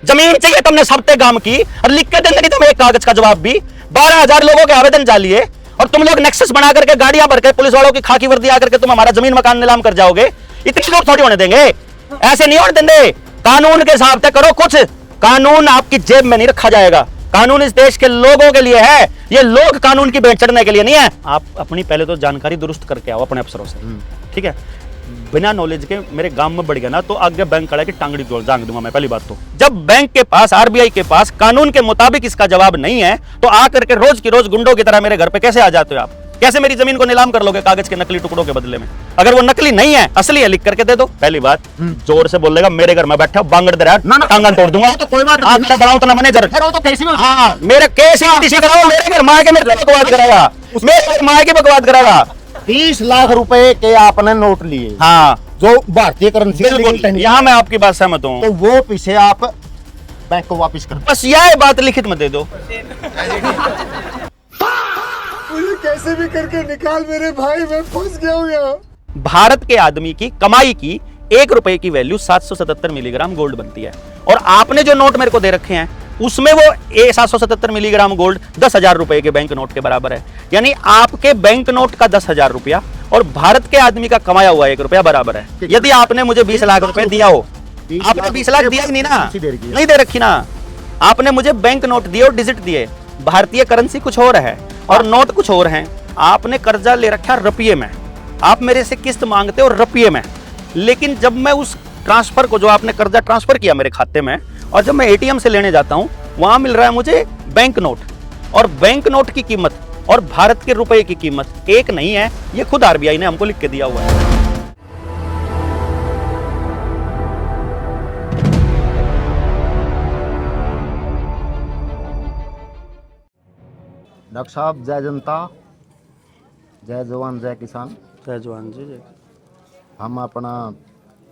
जमीन चाहिए तुमने सबते गांव की और लिख के देंगे तुम्हें एक कागज का जवाब भी। 12,000 लोगों के आवेदन डालिए और तुम लोग नेक्सस बना करके गाड़ियां भर के पुलिस वालों की खाकी वर्दी आकर के तुम हमारा जमीन मकान नीलाम कर जाओगे। इतने लोग थोड़ी होने देंगे, ऐसे नहीं होने देंगे। कानून के हिसाब से करो कुछ। कानून आपकी जेब में नहीं रखा जाएगा, कानून इस देश के लोगों के लिए है। ये लोग कानून की भेंट चढ़ने के लिए नहीं है। आप अपनी पहले तो जानकारी दुरुस्त करके आओ अपने अफसरों से, ठीक है। बिना नॉलेज के मेरे गांव में बढ़ गया ना तो आगे बैंक खड़ा की टांगड़ी जांग दूंगा मैं। पहली बात तो जब बैंक के पास, आरबीआई के पास कानून के मुताबिक इसका जवाब नहीं है तो आकर के रोज की रोज गुंडों की तरह मेरे घर पे कैसे आ जाते हो आप? कैसे मेरी जमीन को नीलाम कर लोगे कागज के नकली टुकड़ों के बदले में? अगर वो नकली नहीं है, असली है, लिख करके दे दो। पहली बात, जोर से बोलेगा मेरे घर में बैठा बांगड़ दे रहा टांगन तोड़ दूंगा। तो कोई बात नहीं, बढ़ाओ तो ना मैनेजर, हाँ मेरे केस कराओ, मेरे घर मार के मेरे बकवाद कराएगा, मेरे मार के बकवाद कराएगा। 20 लाख रुपए के आपने नोट लिए, हाँ, जो भारतीय करेंसी, यहाँ मैं आपकी बात सहमत हूँ। तो वो पीछे आप बैंक को वापस कर, बस यह बात लिखित में दे दो। मुझे कैसे भी करके निकाल मेरे भाई, मैं फंस गया हूँ यहाँ। भारत के आदमी की कमाई की 1 रुपए की वैल्यू 777 मिलीग्राम गोल्ड बनती है और आपने जो नोट मेरे को दे रखे हैं उसमें वो 777 मिलीग्राम गोल्ड 10,000 रुपए के बैंक नोट के बराबर है। यानी आपके बैंक नोट का 10,000 रुपया और भारत के आदमी का कमाया हुआ 1 रुपया बराबर है। यदि आपने मुझे 20 लाख रुपए दिया हो, आपने 20 लाख दिया ही नहीं ना, नहीं दे रखी ना, आपने मुझे बैंक नोट दिए और डिजिट दिए। भारतीय करेंसी कुछ और है और नोट कुछ और हैं। आपने कर्जा ले रखा रुपये में, आप मेरे से किस्त मांगते हो रुपये में, लेकिन जब मैं उस ट्रांसफर को, जो आपने कर्जा ट्रांसफर किया मेरे खाते में, और जब मैं एटीएम से लेने जाता हूं वहां मिल रहा है मुझे बैंक नोट, और बैंक नोट की कीमत और भारत के रुपए की कीमत एक नहीं है। ये खुद आरबीआई ने हमको लिख के दिया हुआ है। डॉक्टर साहब जय जनता, जय जवान जय किसान। जय जवान जी जय। हम अपना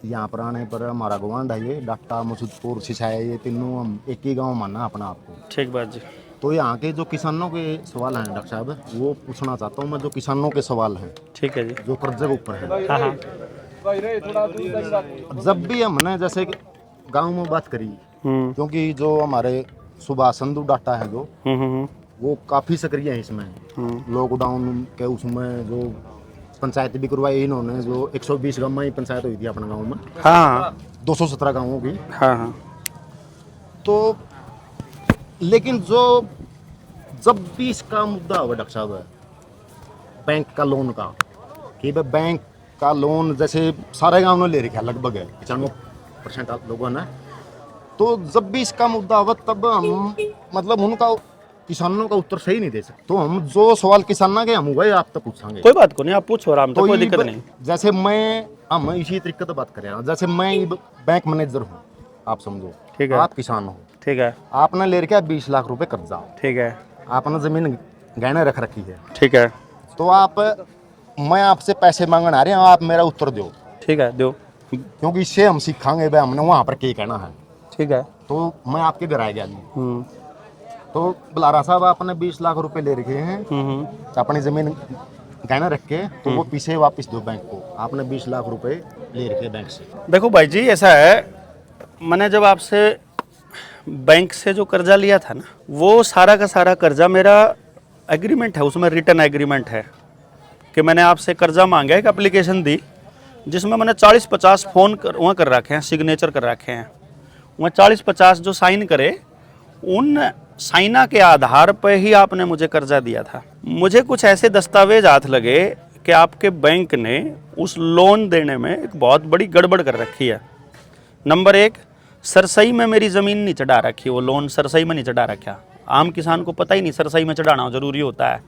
यहाँ पर आने पर हमारा गवांड है ये डाक्टा मसूदपुर सिसाया, ये तीनों हम एक ही गांव मानना अपना आपको। ठीक बात जी। तो यहाँ के जो किसानों के सवाल हैं डॉक्टर साहब, वो पूछना चाहता हूँ मैं, जो किसानों के सवाल हैं, ठीक है जी। जो कर्जे के ऊपर है। हाँ हाँ। जब भी हमने जैसे गांव में बात करी, क्योंकि जो हमारे सुभाष संधू डाटा है जो, वो काफ़ी सक्रिय है इसमें। लॉकडाउन के उसमें जो पंचायत भी करवाई इन्होंने, जो 120 गाँव में ही पंचायत हुई थी अपने गांव में। हाँ 217 गाँवों की। हाँ हाँ। तो लेकिन जो जब भी इसका मुद्दा हुआ डॉक्टर साहब बैंक का लोन का, कि भाई बैंक का लोन जैसे सारे गाँव ने ले रखा लगभग है 95% लोगों ने, तो जब भी इसका मुद्दा हुआ तब हम मतलब उनका किसानों का उत्तर सही नहीं दे सकते। तो हम जो सवाल किसानों के हम वही आप तक पूछेंगे। कोई बात को नहीं, आप पूछो आराम से, कोई दिक्कत नहीं। जैसे हम इसी तरीके से बात करें, जैसे मैं बैंक मैनेजर हूँ, आप समझो, ठीक है, आप किसान हो, ठीक है, आपने ले रखा 20 लाख रुपए कर्जा, ठीक है, आपने जमीन गहने रख रखी है, ठीक है, तो मैं आपसे पैसे मांगने आ रहे हैं, आप मेरा उत्तर दो। ठीक है, दो, क्योंकि इससे हम सीखेंगे भाई हमने वहाँ पर क्या कहना है। ठीक है। तो मैं आपके घर आ गया जी, तो बुलारा साहब आपने 20 लाख रुपए ले रखे हैं, अपनी जमीन गहना रख के, तो वो पीछे वापस दो बैंक को। आपने 20 लाख रुपए ले रखे बैंक से। देखो भाई जी, ऐसा है, मैंने जब आपसे बैंक से जो कर्जा लिया था ना, वो सारा का सारा कर्जा मेरा एग्रीमेंट है, उसमें रिटर्न एग्रीमेंट है कि मैंने आपसे कर्जा मांगा, एक एप्लीकेशन दी जिसमें मैंने 40-50 फोन वहाँ कर रखे हैं, सिग्नेचर कर रखे हैं। वहाँ 40-50 जो साइन करे, उन साइना के आधार पर ही आपने मुझे कर्जा दिया था। मुझे कुछ ऐसे दस्तावेज हाथ लगे कि आपके बैंक ने उस लोन देने में एक बहुत बड़ी गड़बड़ कर रखी है। नंबर 1, सरसई में मेरी ज़मीन नहीं चढ़ा रखी, वो लोन सरसई में नहीं चढ़ा रखा। आम किसान को पता ही नहीं सरसई में चढ़ाना ज़रूरी होता है।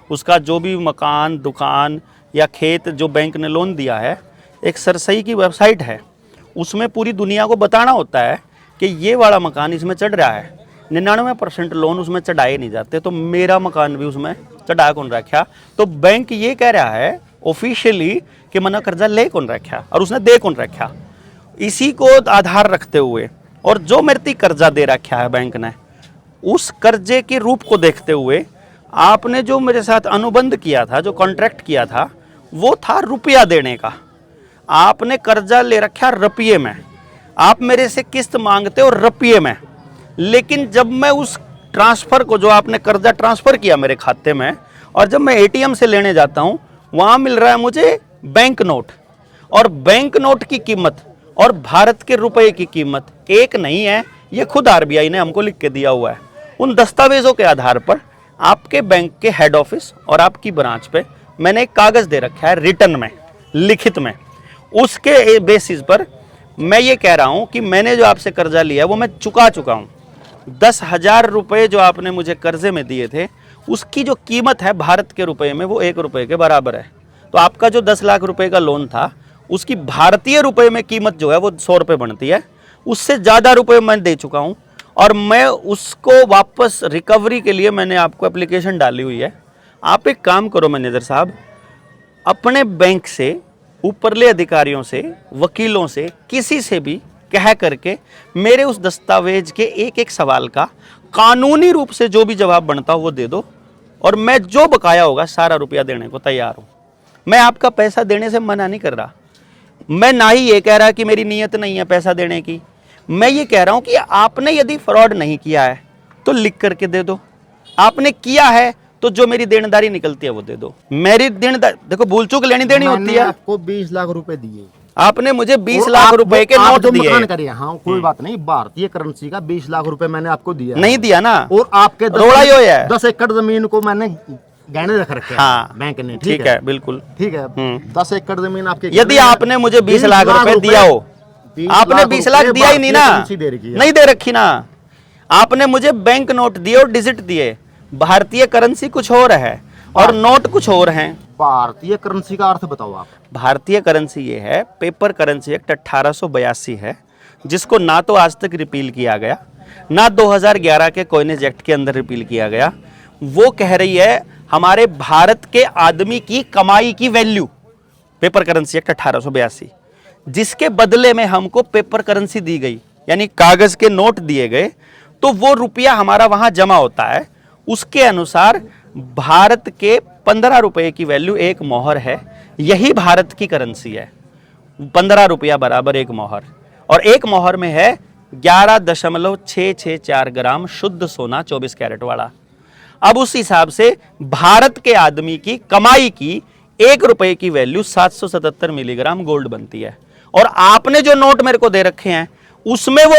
उसका जो भी मकान, दुकान या खेत जो बैंक ने लोन दिया है, एक सरसई की वेबसाइट है, उसमें पूरी दुनिया को बताना होता है कि ये वाला मकान इसमें चढ़ रहा है। 99% लोन उसमें चढ़ाए नहीं जाते, तो मेरा मकान भी उसमें चढ़ा कौन रखा? तो बैंक ये कह रहा है ऑफिशियली कि मैंने कर्जा ले कौन रखा और उसने दे कौन रखा। इसी को आधार रखते हुए और जो मेरे कर्जा दे रखा है बैंक ने, उस कर्जे के रूप को देखते हुए आपने जो मेरे साथ अनुबंध किया था, जो कॉन्ट्रैक्ट किया था, वो था रुपया देने का। आपने कर्जा ले रखा रुपये में, आप मेरे से किस्त मांगते हो रुपये में, लेकिन जब मैं उस ट्रांसफर को, जो आपने कर्जा ट्रांसफर किया मेरे खाते में, और जब मैं एटीएम से लेने जाता हूं, वहां मिल रहा है मुझे बैंक नोट, और बैंक नोट की कीमत और भारत के रुपए की कीमत एक नहीं है। ये खुद आरबीआई ने हमको लिख के दिया हुआ है। उन दस्तावेजों के आधार पर आपके बैंक के हेड ऑफिस और आपकी ब्रांच पे मैंने एक कागज दे रखा है, रिटर्न में, लिखित में। उसके बेसिस पर मैं ये कह रहा हूं कि मैंने जो आपसे कर्जा लिया वो मैं चुका चुका हूं। 10,000 रुपये जो आपने मुझे कर्जे में दिए थे, उसकी जो कीमत है भारत के रुपए में, वो 1 रुपये के बराबर है। तो आपका जो 10 लाख रुपए का लोन था, उसकी भारतीय रुपए में कीमत जो है वो 100 रुपये बनती है। उससे ज़्यादा रुपए मैं दे चुका हूं, और मैं उसको वापस रिकवरी के लिए मैंने आपको एप्लीकेशन डाली हुई है। आप एक काम करो मैनेजर साहब, अपने बैंक से, ऊपरले अधिकारियों से, वकीलों से, किसी से भी कह करके मेरे उस दस्तावेज के एक एक सवाल का कानूनी रूप से जो भी जवाब बनता हो वो दे दो, और मैं जो बकाया होगा सारा रुपया देने को तैयार हूं। मैं आपका पैसा देने से मना नहीं कर रहा। मैं ना ही ये कह रहा कि मेरी नीयत नहीं है पैसा देने की। मैं ये कह रहा हूं कि आपने यदि फ्रॉड नहीं किया है तो लिख करके दे दो, आपने किया है तो जो मेरी देनदारी निकलती है वो दे दो। मेरी देनदारी देखो, भूल चूक लेनी देनी होती है। आपको 20 लाख रुपए दिए, आपने मुझे 20 लाख रुपए के नोट दिए। करिए, हाँ कोई बात नहीं, भारतीय करेंसी का 20 लाख रुपए मैंने आपको दिया, नहीं दिया ना, और आपके रोड़ा ही होया है। 10 एकड़ जमीन को मैंने गहने रख रखे हैं, हाँ, बैंक ने। ठीक है, बिल्कुल ठीक है। 10 एकड़ जमीन आपके, यदि आपने मुझे 20 लाख रुपए दिया हो, आपने 20 लाख दिया ही नहीं ना, नहीं दे रखी ना। आपने मुझे बैंक नोट दिए और डिजिट दिए। भारतीय करेंसी कुछ और है और नोट कुछ और हैं। भारतीय करेंसी का अर्थ बताओ आप। भारतीय करेंसी ये है, पेपर करेंसी एक्ट 1882 है, जिसको ना तो आज तक रिपील किया गया, ना 2011 के कॉइनेज एक्ट के अंदर रिपील किया गया। वो कह रही है हमारे भारत के आदमी की कमाई की वैल्यू, पेपर करेंसी एक्ट 1882, जिसके बदले में हमको पेपर करेंसी दी गई, यानी कागज के नोट दिए गए, तो वो रुपया हमारा वहां जमा होता है। उसके अनुसार भारत के 15 रुपए की वैल्यू एक मोहर है। यही भारत की करेंसी है, 15 रुपया बराबर एक मोहर, और एक मोहर में है 11.664 ग्राम शुद्ध सोना 24 कैरेट वाला। अब उस हिसाब से भारत के आदमी की कमाई की 1 रुपए की वैल्यू 777 मिलीग्राम गोल्ड बनती है। और आपने जो नोट मेरे को दे रखे हैं उसमें वो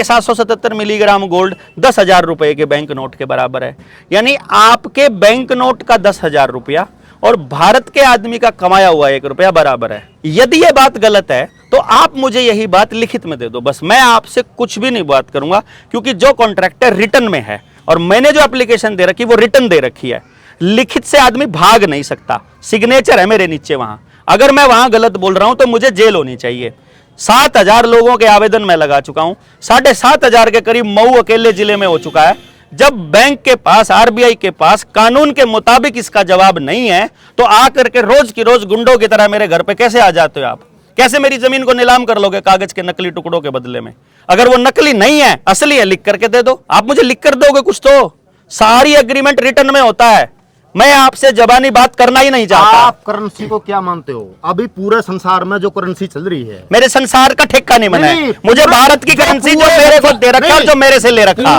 777 मिलीग्राम गोल्ड 10,000 रुपए के बैंक नोट के बराबर है। यानी आपके बैंक नोट का 10,000 रुपया और भारत के आदमी का कमाया हुआ 1 रुपया बराबर है। यदि ये बात गलत है तो आप मुझे यही बात लिखित में दे दो, बस मैं आपसे कुछ भी नहीं बात करूंगा, क्योंकि जो कॉन्ट्रैक्टर रिटर्न में है और मैंने जो एप्लीकेशन दे रखी वो रिटर्न दे रखी है। लिखित से आदमी भाग नहीं सकता, सिग्नेचर है मेरे नीचे वहां। अगर मैं वहां गलत बोल रहा हूं तो मुझे जेल होनी चाहिए। 7,000 लोगों के आवेदन मैं लगा चुका हूं, 7,500 के करीब मऊ अकेले जिले में हो चुका है। जब बैंक के पास, आरबीआई के पास कानून के मुताबिक इसका जवाब नहीं है तो आकर के रोज की रोज गुंडों की तरह मेरे घर पे कैसे आ जाते हो आप? कैसे मेरी जमीन को नीलाम कर लोगे कागज के नकली टुकड़ों के बदले में? अगर वो नकली नहीं है, असली है, लिख करके दे दो। आप मुझे लिख कर दोगे कुछ तो? सारी एग्रीमेंट रिटर्न में होता है। मैं आपसे जबानी बात करना ही नहीं चाहता। आप करेंसी को क्या मानते हो? अभी पूरे संसार में जो करेंसी चल रही है, मेरे संसार का ठेका नहीं बना है। मुझे भारत की करेंसी जो मेरे को दे रखा है, जो मेरे से ले रखा,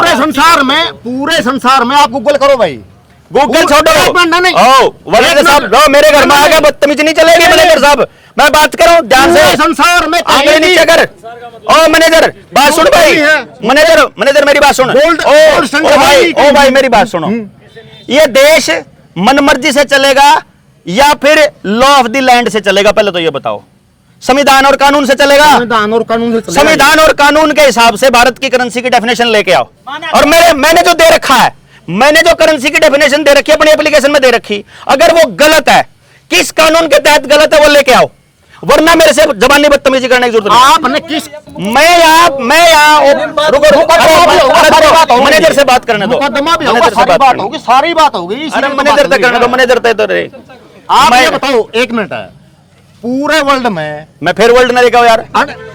पूरे संसार में आप गूगल करो भाई, गूगल छोड़ो। मैनेजर साहब मेरे घर में आ गया, बदतमीजी नहीं चलेगी मैनेजर साहब। मैं बात कर रहा हूँ ध्यान से। संसार में आगे नीचे कर। ओ मैनेजर बात सुन भाई, मैनेजर मेरी बात सुन। ओ भाई मेरी बात सुनो। ये देश मनमर्जी से चलेगा या फिर लॉ ऑफ द लैंड से चलेगा? पहले तो ये बताओ। संविधान और कानून से चलेगा? संविधान और कानून के हिसाब से भारत की करेंसी की डेफिनेशन लेके आओ। और मैंने जो दे रखा है, मैंने जो करेंसी की डेफिनेशन दे रखी है अपनी एप्लीकेशन में दे रखी, अगर वो गलत है, किस कानून के तहत गलत है वो लेके आओ, वरना मेरे से जबानी बदतमीजी करने की जरूरत नहीं। आपने किस मैनेजर से बात करने दो, मुकदमा भी होगा, सारी बात होगी। अरे मैनेजर तक करने दो, मैनेजर तक तो रे। आप ये बताओ, एक मिनट है, पूरे वर्ल्ड में, मैं फिर वर्ल्ड ना देखा यार।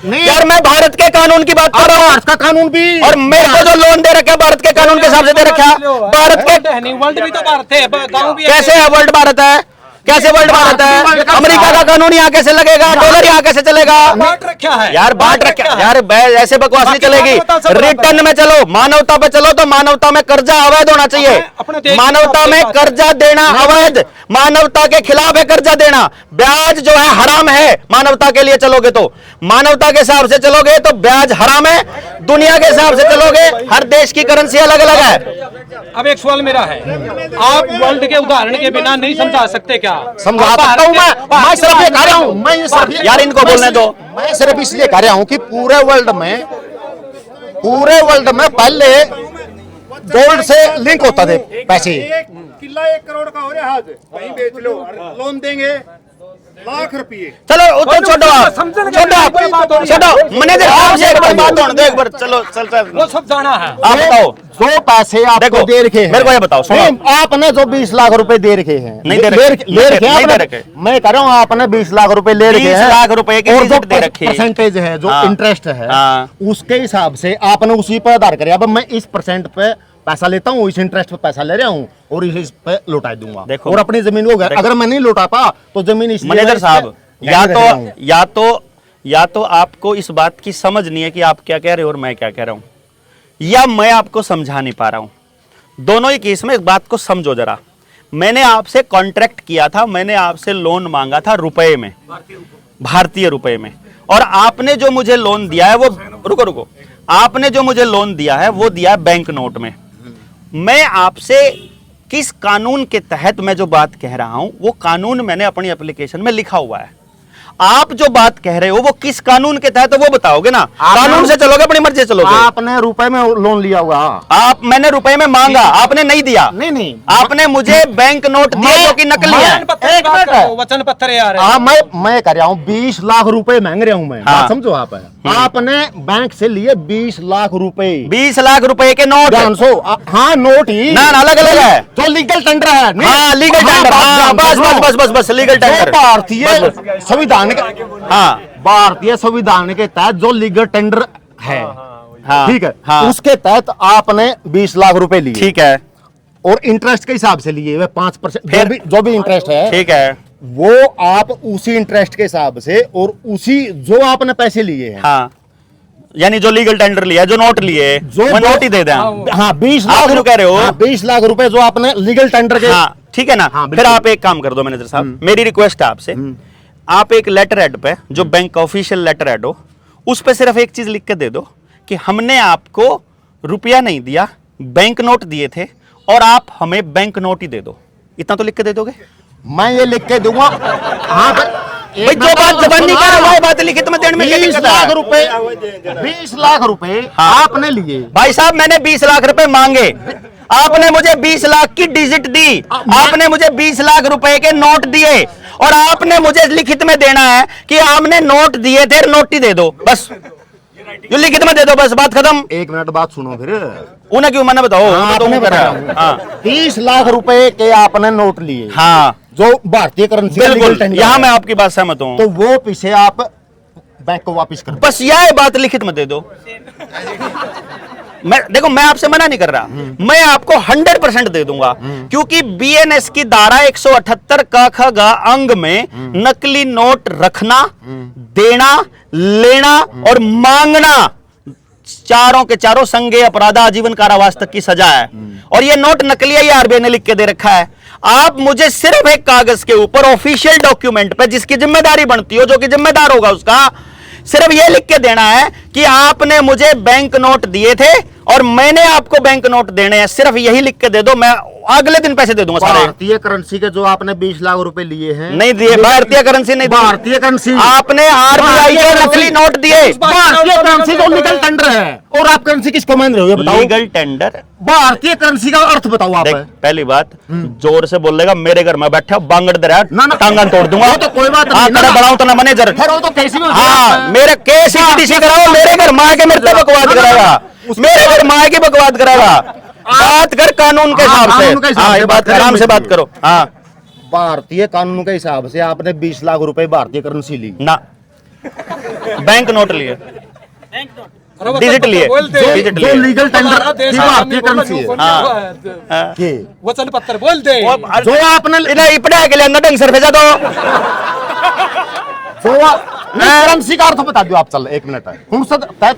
नहीं यार मैं भारत के कानून की बात कर रहा हूँ। भारत का कानून भी, और मेरे को जो लोन दे रखा है भारत के कानून के हिसाब से दे रखा है। भारत के वर्ल्ड भी तो भारत है, गाँव भी कैसे है? वर्ल्ड भारत है। कैसे वर्ल्ड भारत है? अमेरिका का कानून यहाँ कैसे लगेगा? डॉलर यहाँ कैसे चलेगा? बांट रखा है यार बांट रखा यार, ऐसे बकवास नहीं चलेगी। रिटर्न में चलो, मानवता पे चलो, तो मानवता में कर्जा अवैध होना चाहिए। अपने देश मानवता में कर्जा देना अवैध, मानवता के खिलाफ है कर्जा देना। ब्याज जो है हराम है, मानवता के लिए चलोगे तो, मानवता के हिसाब से चलोगे तो ब्याज हराम है। दुनिया के हिसाब से चलोगे, हर देश की करेंसी अलग अलग है। अब एक सवाल मेरा है, आप वर्ल्ड के उदाहरण के बिना नहीं समझा सकते क्या? समझा सकता हूं मैं सिर्फ ये कह रहा हूं, मैं ये सिर्फ यार इनको बोलने दो। मैं सिर्फ इसलिए कह रहा हूं कि पूरे वर्ल्ड में पहले गोल्ड से लिंक होता थे पैसे। किला 1 करोड़ का हो रहा है आज, वहीं बेच लो, लोन देंगे लाख रुपए। चलो तो छोड़ो आप, छोड़ो मैनेजर साहब से एक बार बात होने दो, एक बार चलो चल वो सब जाना है। आप बताओ, जो पैसे आपको देखो, दे रखे हैं, मेरे को ये बताओ, सुनो। नहीं, आपने जो 20 लाख रुपए दे रखे हैं, नहीं दे रखे, ले रखे हैं नहीं दे आपने। रखे। मैं कह रहा हूँ आपने 20 लाख रुपए ले रखे 20 हैं, लाख रुपए की और जो डिजिट दे रखी है। परसेंटेज है, जो हाँ। इंटरेस्ट है, हाँ। उसके हिसाब से आपने उसी पर आधार करे। अब मैं इस परसेंट पे पैसा लेता हूँ, इस इंटरेस्ट पे पैसा ले रहा हूँ और इस पे लौटा दूंगा, देखो। और अपनी जमीन हो गया। अगर मैं नहीं लौटा पा तो जमीन इसलिए मैनेजर साहब, या या तो आपको इस बात की समझ नहीं है कि आप क्या कह रहे हो और मैं क्या कह रहा हूं, या मैं आपको समझा नहीं पा रहा हूं। दोनों ही केस में इस बात को समझो जरा। मैंने आपसे कॉन्ट्रैक्ट किया था, मैंने आपसे लोन मांगा था रुपए में, भारतीय रुपए में, और आपने जो मुझे लोन दिया है वो, रुको, आपने जो मुझे लोन दिया है वो दिया है बैंक नोट में। मैं आपसे किस कानून के तहत मैं जो बात कह रहा हूं वो कानून मैंने अपनी एप्लीकेशन में लिखा हुआ है। आप जो बात कह रहे हो वो किस कानून के तहत वो बताओगे ना। कानून से चलोगे, अपनी मर्जी से चलोगे। आपने रुपए में लोन लिया होगा। मैंने रुपए में मांगा, आपने नहीं दिया। नहीं, आपने मुझे बैंक नोट दिए जो कि नकली है। वचन पत्र यार, हाँ, मैं कह रहा हूँ 20 लाख रुपए मांग रहा हूँ मैं। हाँ। बात समझो आप। आपने बैंक से लिए 20 लाख रुपए, 20 लाख रुपए के नोट। हाँ, नोट ही ना अलग अलग है, जो लीगल टेंडर है। हाँ लीगल टेंडर, हाँ बस लीगल टेंडर। भारतीय संविधान के, हाँ भारतीय संविधान के तहत जो लीगल टेंडर है, हाँ ठीक है, हाँ। उसके तहत आपने 20 लाख रुपए लिए, ठीक है, और इंटरेस्ट के हिसाब से लिए हुए 5%, जो भी इंटरेस्ट है, ठीक है, वो आप उसी इंटरेस्ट के हिसाब से, और उसी जो आपने पैसे लिए हैं, हाँ, यानी जो लीगल टेंडर लिया, जो नोट लिए, वो नोट ही दे दें। हाँ 20 आप लाख जो कह रहे हो, 20 लाख रुपए जो आपने लीगल टेंडर के, हाँ ठीक है ना। हाँ, फिर आप एक काम कर दो मैनेजर साहब, मेरी रिक्वेस्ट है आपसे, आप एक लेटर हेड पे, जो बैंक का ऑफिशियल लेटर हेड हो, उस पे सिर्फ एक चीज लिख के दे दो कि हमने आपको रुपया नहीं दिया, बैंक नोट दिए थे, और आप हमें बैंक नोट ही दे दो। इतना तो लिख के दे दोगे? मैं ये लिख के दूंगा। हाँ भाई जो बात जबान नहीं कर रहा है, बात लिखित में देने में क्या 20 दिक्कत लाख है? रुपए 20 लाख रुपए हाँ। आपने लिए। भाई साहब मैंने 20 लाख रुपए मांगे, आपने मुझे 20 लाख की डिजिट दी, आपने मुझे 20 लाख रुपए के नोट दिए, और आपने मुझे लिखित में देना है कि आपने नोट दिए थे, नोट ही दे दो बस, जो लिखित में दे दो बस, बात खत्म। 1 मिनट बात सुनो फिर। उन्हें क्यों मैंने बताओ, हाँ, तो आपने कर रहा बताया। हाँ 30 लाख रुपए के आपने नोट लिए, हाँ जो भारतीय करेंसी का लीगल बिल्कुल, टेंडर यहाँ है। मैं आपकी बात सहमत हूँ। तो वो पीछे आप बैंक को वापस कर दो। बस यह बात लिखित में दे दो। मैं देखो, मैं आपसे मना नहीं कर रहा, मैं आपको 100% दे दूंगा, क्योंकि बीएनएस की धारा 178 का ख ग अंग में नकली नोट रखना, देना, लेना और मांगना, चारों के चारों संज्ञेय अपराध, आजीवन कारावास तक की सजा है। और ये नोट नकली है, ये आरबीआई ने लिख के दे रखा है। आप मुझे सिर्फ एक कागज के ऊपर ऑफिशियल डॉक्यूमेंट पे, जिसकी जिम्मेदारी बनती हो, जो कि जिम्मेदार होगा उसका, सिर्फ ये लिख के देना है कि आपने मुझे बैंक नोट दिए थे और मैंने आपको बैंक नोट देने हैं। सिर्फ यही लिख के दे दो, मैं अगले दिन पैसे दे दूंगा सारे। भारतीय करेंसी के जो आपने 20 लाख रुपए लिए हैं, नहीं दिए, भारतीय करेंसी नहीं दी। भारतीय करेंसी आपने आरबीआई के नकली नोट दिए। भारतीय करेंसी जो लीगल टेंडर है, और आप करेंसी किसको मान रहे हो ये बताओ। लीगल टेंडर, भारतीय करेंसी का अर्थ बताओ आप। देख पहली बात, जोर से बोलेगा, मेरे घर में बैठा बांगड़ दे रहा है, ना, ना। टांगन तोड़ दूंगा। वो तो कोई बात नहीं, हाँ, ना, तेरा ना। बढ़ाऊं तो ना मैनेजर। फिर वो तो कैसी भी हाँ, मेरे केस ईडीसी कराओ, मेरे घर मार के मेरे से बकवाद कराएगा, मेरे घर मार के बकवाद कराएगा। बात कर कानून के हिसाब कानून के से। हिसाब हाँ, से ये बात बात आराम से बात करो। हाँ भारतीय कानून के हिसाब से आपने 20 लाख रुपए भारतीय करेंसी ली। ना, बैंक नोट लिए। डिजिटली है, डिजिटली जो है। लीगल टेंडर हमारा देश की आदमी भारतीय बोलो, करेंसी है हाँ। कि वचन पत्र बोल दे। जो आपने इधर पढ़ा के लिए अंदर ढंग से भेजा दो। करेंसी का अर्थ बता दो आप। चल 1 मिनट है, कौन सा बता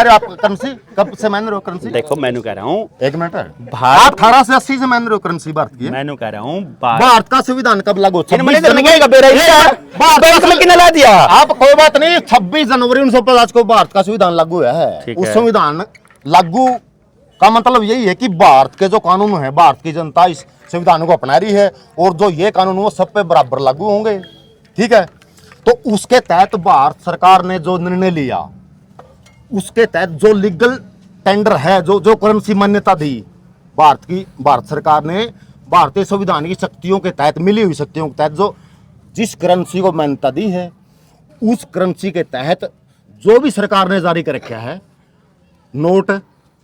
रहे हो आप करेंसी कब से मान रहे हो करेंसी? देखो मैंने कह रहा हूँ 1 मिनट है, भारत- आप 18 से 80 से मान रहे हो करेंसी भारत की? मैंने कह रहा हूँ भारत का संविधान कब लागू? बैंक में कितना ला दिया? आप कोई बात नहीं, 26 जनवरी 1950 को भारत का संविधान लागू हुआ है। ठीक उस है। संविधान लागू का मतलब यही है कि भारत के जो कानून है, भारत की जनता इस संविधान को अपना रही है और जो ये कानून वो सब पे बराबर लागू होंगे। ठीक है, तो उसके तहत भारत सरकार ने जो निर्णय लिया, उसके तहत जो लीगल टेंडर है, जो करेंसी मान्यता दी भारत सरकार ने भारतीय संविधान की शक्तियों के तहत, मिली हुई शक्तियों के तहत जो जिस करेंसी को मान्यता दी है, उस करेंसी के तहत जो भी सरकार ने जारी कर रखा है, नोट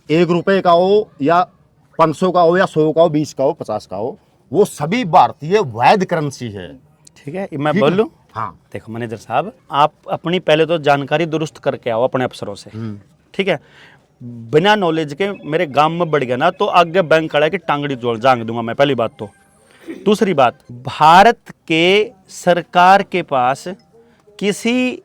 1 रुपए का हो या 500 का हो या 100 का हो, 20 का हो, 50 का हो, वो सभी भारतीय वैध करेंसी है। ठीक है, मैं ठीक है? बोलूं? हाँ, देखो मैनेजर साहब, आप अपनी पहले तो जानकारी दुरुस्त करके आओ अपने अफसरों से। ठीक है, बिना नॉलेज के मेरे गांव में बढ़ गया ना तो आगे बैंक खड़ा की टांगड़ी जोड़ जांग दूंगा मैं, पहली बात तो। दूसरी बात, भारत के सरकार के पास किसी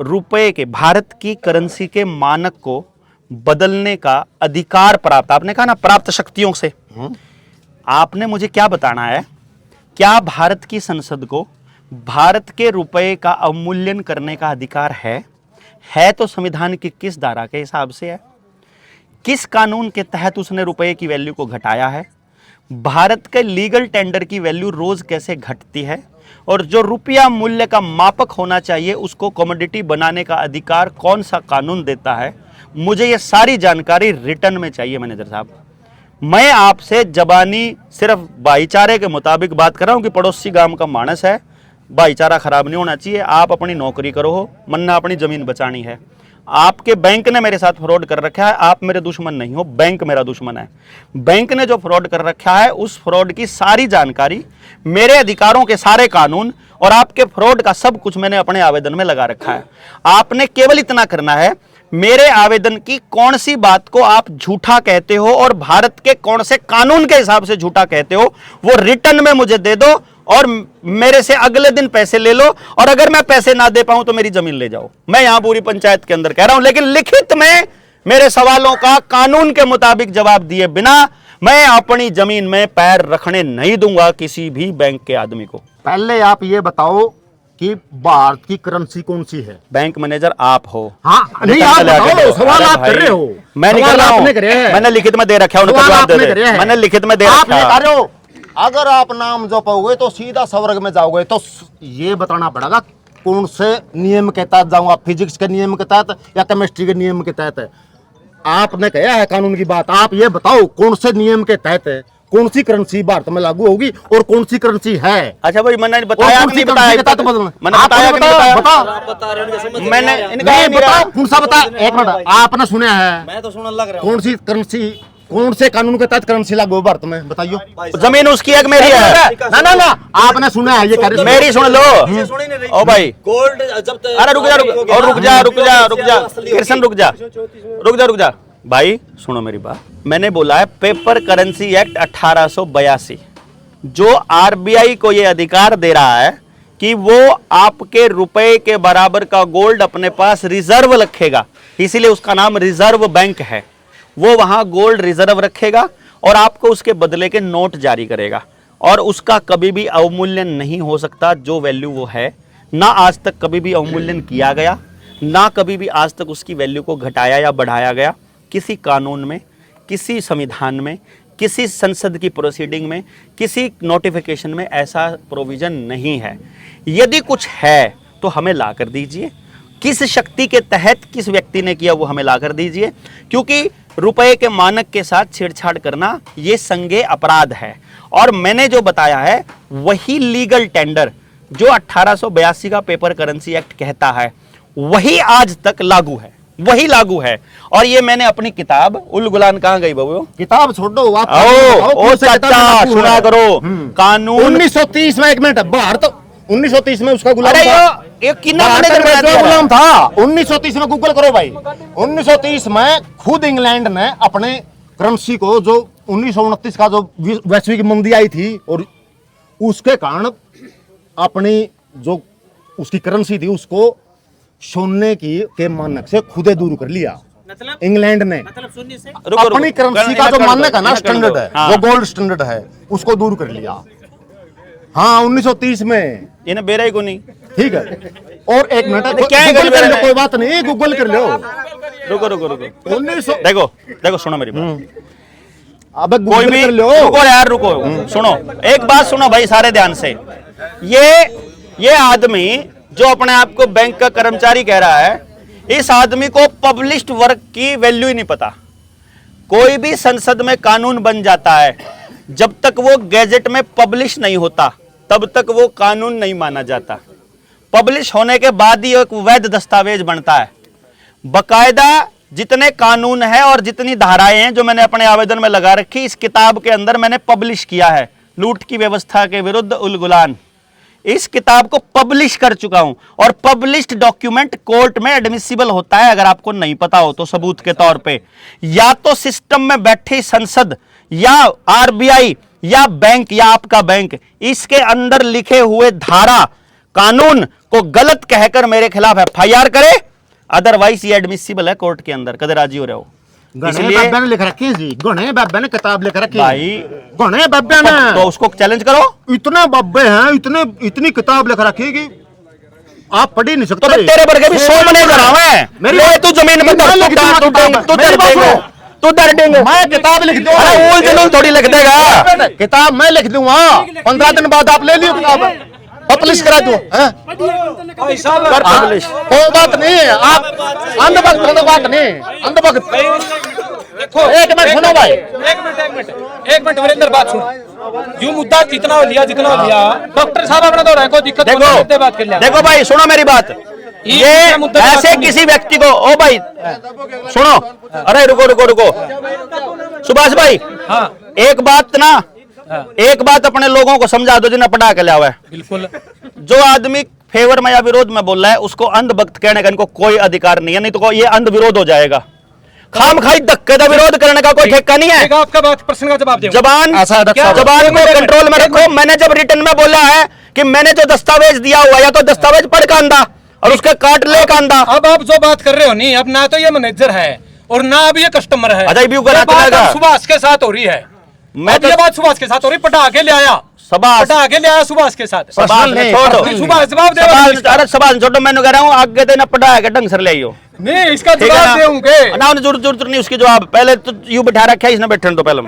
रुपए के, भारत की करेंसी के मानक को बदलने का अधिकार प्राप्त, आपने कहा ना प्राप्त शक्तियों से, आपने मुझे क्या बताना है? क्या भारत की संसद को भारत के रुपए का अवमूल्यन करने का अधिकार है तो संविधान की किस धारा के हिसाब से है? किस कानून के तहत उसने रुपए की वैल्यू को घटाया है? भारत के लीगल टेंडर की वैल्यू रोज कैसे घटती है? और जो रुपया मूल्य का मापक होना चाहिए उसको कमोडिटी बनाने का अधिकार कौन सा कानून देता है? मुझे ये सारी जानकारी रिटर्न में चाहिए मैनेजर साहब। मैं आपसे जबानी सिर्फ भाईचारे के मुताबिक बात कर रहा हूं कि पड़ोसी गांव का मानस है, भाईचारा खराब नहीं होना चाहिए। आप अपनी नौकरी करो हो, मन्ना अपनी जमीन बचानी है। आपके बैंक ने मेरे साथ फ्रॉड कर रखा है, आप मेरे दुश्मन नहीं हो, बैंक मेरा दुश्मन है। बैंक ने जो फ्रॉड कर रखा है उस फ्रॉड की सारी जानकारी, मेरे अधिकारों के सारे कानून और आपके फ्रॉड का सब कुछ मैंने अपने आवेदन में लगा रखा है। आपने केवल इतना करना है, मेरे आवेदन की कौन सी बात को आप झूठा कहते हो और भारत के कौन से कानून के हिसाब से झूठा कहते हो, वो रिटर्न में मुझे दे दो और मेरे से अगले दिन पैसे ले लो। और अगर मैं पैसे ना दे पाऊं तो मेरी जमीन ले जाओ। मैं यहां पूरी पंचायत के अंदर कह रहा हूं, लेकिन लिखित में मेरे सवालों का कानून के मुताबिक जवाब दिए बिना मैं अपनी जमीन में पैर रखने नहीं दूंगा किसी भी बैंक के आदमी को। पहले आप ये बताओ कि भारत की करेंसी कौन सी है? बैंक मैनेजर आप हो। हाँ, नहीं आप बताओ, सवाल आप कर रहे हो। मैं नहीं कर रहा हूं, मैंने लिखित में दे रखा है, उनको जवाब दे दे। मैंने लिखित में दे आप नहीं रखा कर रहे हो। अगर आप नाम जो पाओगे तो सीधा स्वर्ग में जाओगे, तो ये बताना पड़ेगा कौन से नियम के तहत जाऊंगा, फिजिक्स के नियम के तहत या केमिस्ट्री के नियम के तहत। आपने कहा है कानून की बात, आप ये बताओ कौन से नियम के तहत है, कौन सी करेंसी भारत में लागू होगी और कौन सी करेंसी है? अच्छा भाई, मैंने बताया कि नहीं बताया? मैंने बताया कि नहीं बताया? मैंने इनका नहीं बताओ, कौन सा बता? 1 मिनट, आपने सुना है? मैं तो सुनने लग रहा कौन सी करेंसी, कौन से कानून के तहत करेंसी लागू है भारत में, बताइए। जमीन उसकी है कि मेरी है? ना ना ना, आपने सुना है ये करेंसी? मेरी सुन लो। सुन ही नहीं रही। ओ भाई, गोल्ड जब तक अरे रुक जा कृष्ण रुक जा भाई, सुनो मेरी बात। मैंने बोला है पेपर करेंसी एक्ट 1882, जो आरबीआई को यह अधिकार दे रहा है कि वो आपके रुपए के बराबर का गोल्ड अपने पास रिजर्व रखेगा, इसीलिए उसका नाम रिजर्व बैंक है। वो वहां गोल्ड रिजर्व रखेगा और आपको उसके बदले के नोट जारी करेगा और उसका कभी भी अवमूल्यन नहीं हो सकता। जो वैल्यू वो है, ना आज तक कभी भी अवमूल्यन किया गया, ना कभी भी आज तक उसकी वैल्यू को घटाया या बढ़ाया गया। किसी कानून में, किसी संविधान में, किसी संसद की प्रोसीडिंग में, किसी नोटिफिकेशन में ऐसा प्रोविजन नहीं है। यदि कुछ है तो हमें ला कर दीजिए, किस शक्ति के तहत किस व्यक्ति ने किया वो हमें ला कर दीजिए, क्योंकि रुपए के मानक के साथ छेड़छाड़ करना ये संज्ञेय अपराध है। और मैंने जो बताया है वही लीगल टेंडर जो 1882 का पेपर करेंसी एक्ट कहता है, वही आज तक लागू है, वही लागू है। और ये मैंने अपनी किताब उल गुलान, कहाँ गई बाबू? किताब छोड़ दो, आप ओ चाचा सुना करो, कानून 1930 में, 1 मिनट, भारत 1930 में उसका गुलाम अरे था। एक कितना भारत मैनेजर में बना जो दिया गुलाम था 1930 में, गूगल करो भाई, 1930 में खुद इंग्लैंड ने अपने करेंसी को, जो 1929 का जो वैश्विक मंदी आई थी और उसके कारण अपनी जो उसकी करेंसी थी उसको सोने की के मानक से खुदे दूर कर लिया इंग्लैंड ने। रुको, अपनी करेंसी का जो मानक है ना, स्टैंडर्ड है, हाँ। जो गोल्ड स्टैंडर्ड है, उसको दूर कर लिया। हाँ 1930 में, इन्हें बेरा ही को नहीं। ठीक है। और एक मिनट, क्या है गूगल कर लो, है? कोई बात नहीं, गूगल कर लो। रुको रुको रुको, 1900 देखो देखो, सुनो मेरी बात। अबे कोई गूगल भी कर लो। रुको यार, रुको सुनो, एक बात सुनो भाई सारे ध्यान से। ये आदमी जो अपने आप को बैंक का कर्मचारी कह रहा है, इस आदमी को पब्लिश्ड वर्क की वैल्यू ही नहीं पता। कोई भी संसद में कानून बन जाता है, जब तक वो गैजेट में पब्लिश नहीं होता तब तक वो कानून नहीं माना जाता। पब्लिश होने के बाद ही एक वैध दस्तावेज बनता है। बकायदा जितने कानून हैं और जितनी धाराएं हैं जो मैंने अपने आवेदन में लगा रखी, इस किताब के अंदर मैंने पब्लिश किया है। लूट की व्यवस्था के विरुद्ध उलगुलान, इस किताब को पब्लिश कर चुका हूं। और पब्लिश्ड डॉक्यूमेंट कोर्ट में एडमिसिबल होता है, अगर आपको नहीं पता हो तो सबूत के तौर पे। या तो सिस्टम में बैठी संसद या आरबीआई या बैंक या आपका बैंक, इसके अंदर लिखे हुए धारा कानून को गलत कहकर मेरे खिलाफ एफआईआर करे, अदरवाइज ये एडमिसिबल है कोर्ट के अंदर। कदे राजी हो रहे हो? गणे बाबा ने लिख रखी है जी, गणे बाबा ने किताब लिख रखी है भाई, गणे बाबा ने, तो उसको चैलेंज करो। इतने बाबे हैं, इतनी किताब लिख रखी है कि आप पढ़ ही नहीं सकते। तो मैं तेरे वर्गे भी 100 मैनेजर हूं मैं। ले तू जमीन में दर तू दर देंगे। मैं किताब लिख दूंगा, अरे उल जलूल थोड़ी लिख देगा। किताब मैं लिख दूंगा, 15 दिन बाद आप ले लियो किताब, पब्लिश करा दो। भाई साहब, कर पब्लिश। कोई बात नहीं, आप अंधभक्त हो तो बात नहीं, अंधभक्त। देखो एक मिनट सुनो भाई, एक मिनट वीरेंद्र, बात सुनो। यूं मुद्दा जितना लिया डॉक्टर साहब अपना तो कोई दिक्कत नहीं, बात कर लिया। देखो भाई सुनो मेरी बात, ये ऐसे किसी व्यक्ति को, ओ भाई सुनो, अरे रुको रुको रुको सुभाष भाई, हाँ एक बात ना, एक बात अपने लोगों को समझा दो जिन्हें पटा के लिया हुआ है। बिल्कुल। जो आदमी फेवर में या विरोध में बोल रहा है उसको अंधभक्त कहने का इनको कोई अधिकार नहीं है, नहीं तो ये अंध विरोध हो जाएगा। खाम खाई धक्के का विरोध करने का कोई ठेका नहीं है। आपका बात प्रश्न का जवाब दे। जबान जबान को कंट्रोल में रखो। मैंने जब रिटर्न में बोला है कि मैंने जो दस्तावेज दिया हुआ, या तो दस्तावेज पढ़ के आंदा और उसके काट ले के आंदा। अब आप जो बात कर रहे हो नहीं, अब ना तो ये मैनेजर है और ना अब ये कस्टमर है। अजय भी ये बात अब सुभाष के साथ हो रही है। मैं अब ये बात सुभाष के साथ हो रही, पटा के ले आया, सुभाष पटा के ले आया सुभाष के साथ। सुभाष ने छोड़ो, सुभाष जवाब दे। अरे सुभाष छोड़ो, मैंने कह रहा हूँ आगे देना पड़ा है ढंग से ले आइयो। नहीं, इसका ठीक है जवाब ना? देंगे ना उन्हें जरूरत नहीं उसकी जवाब। पहले तो यूं बिठा रखा है इसने, बैठने तो पहले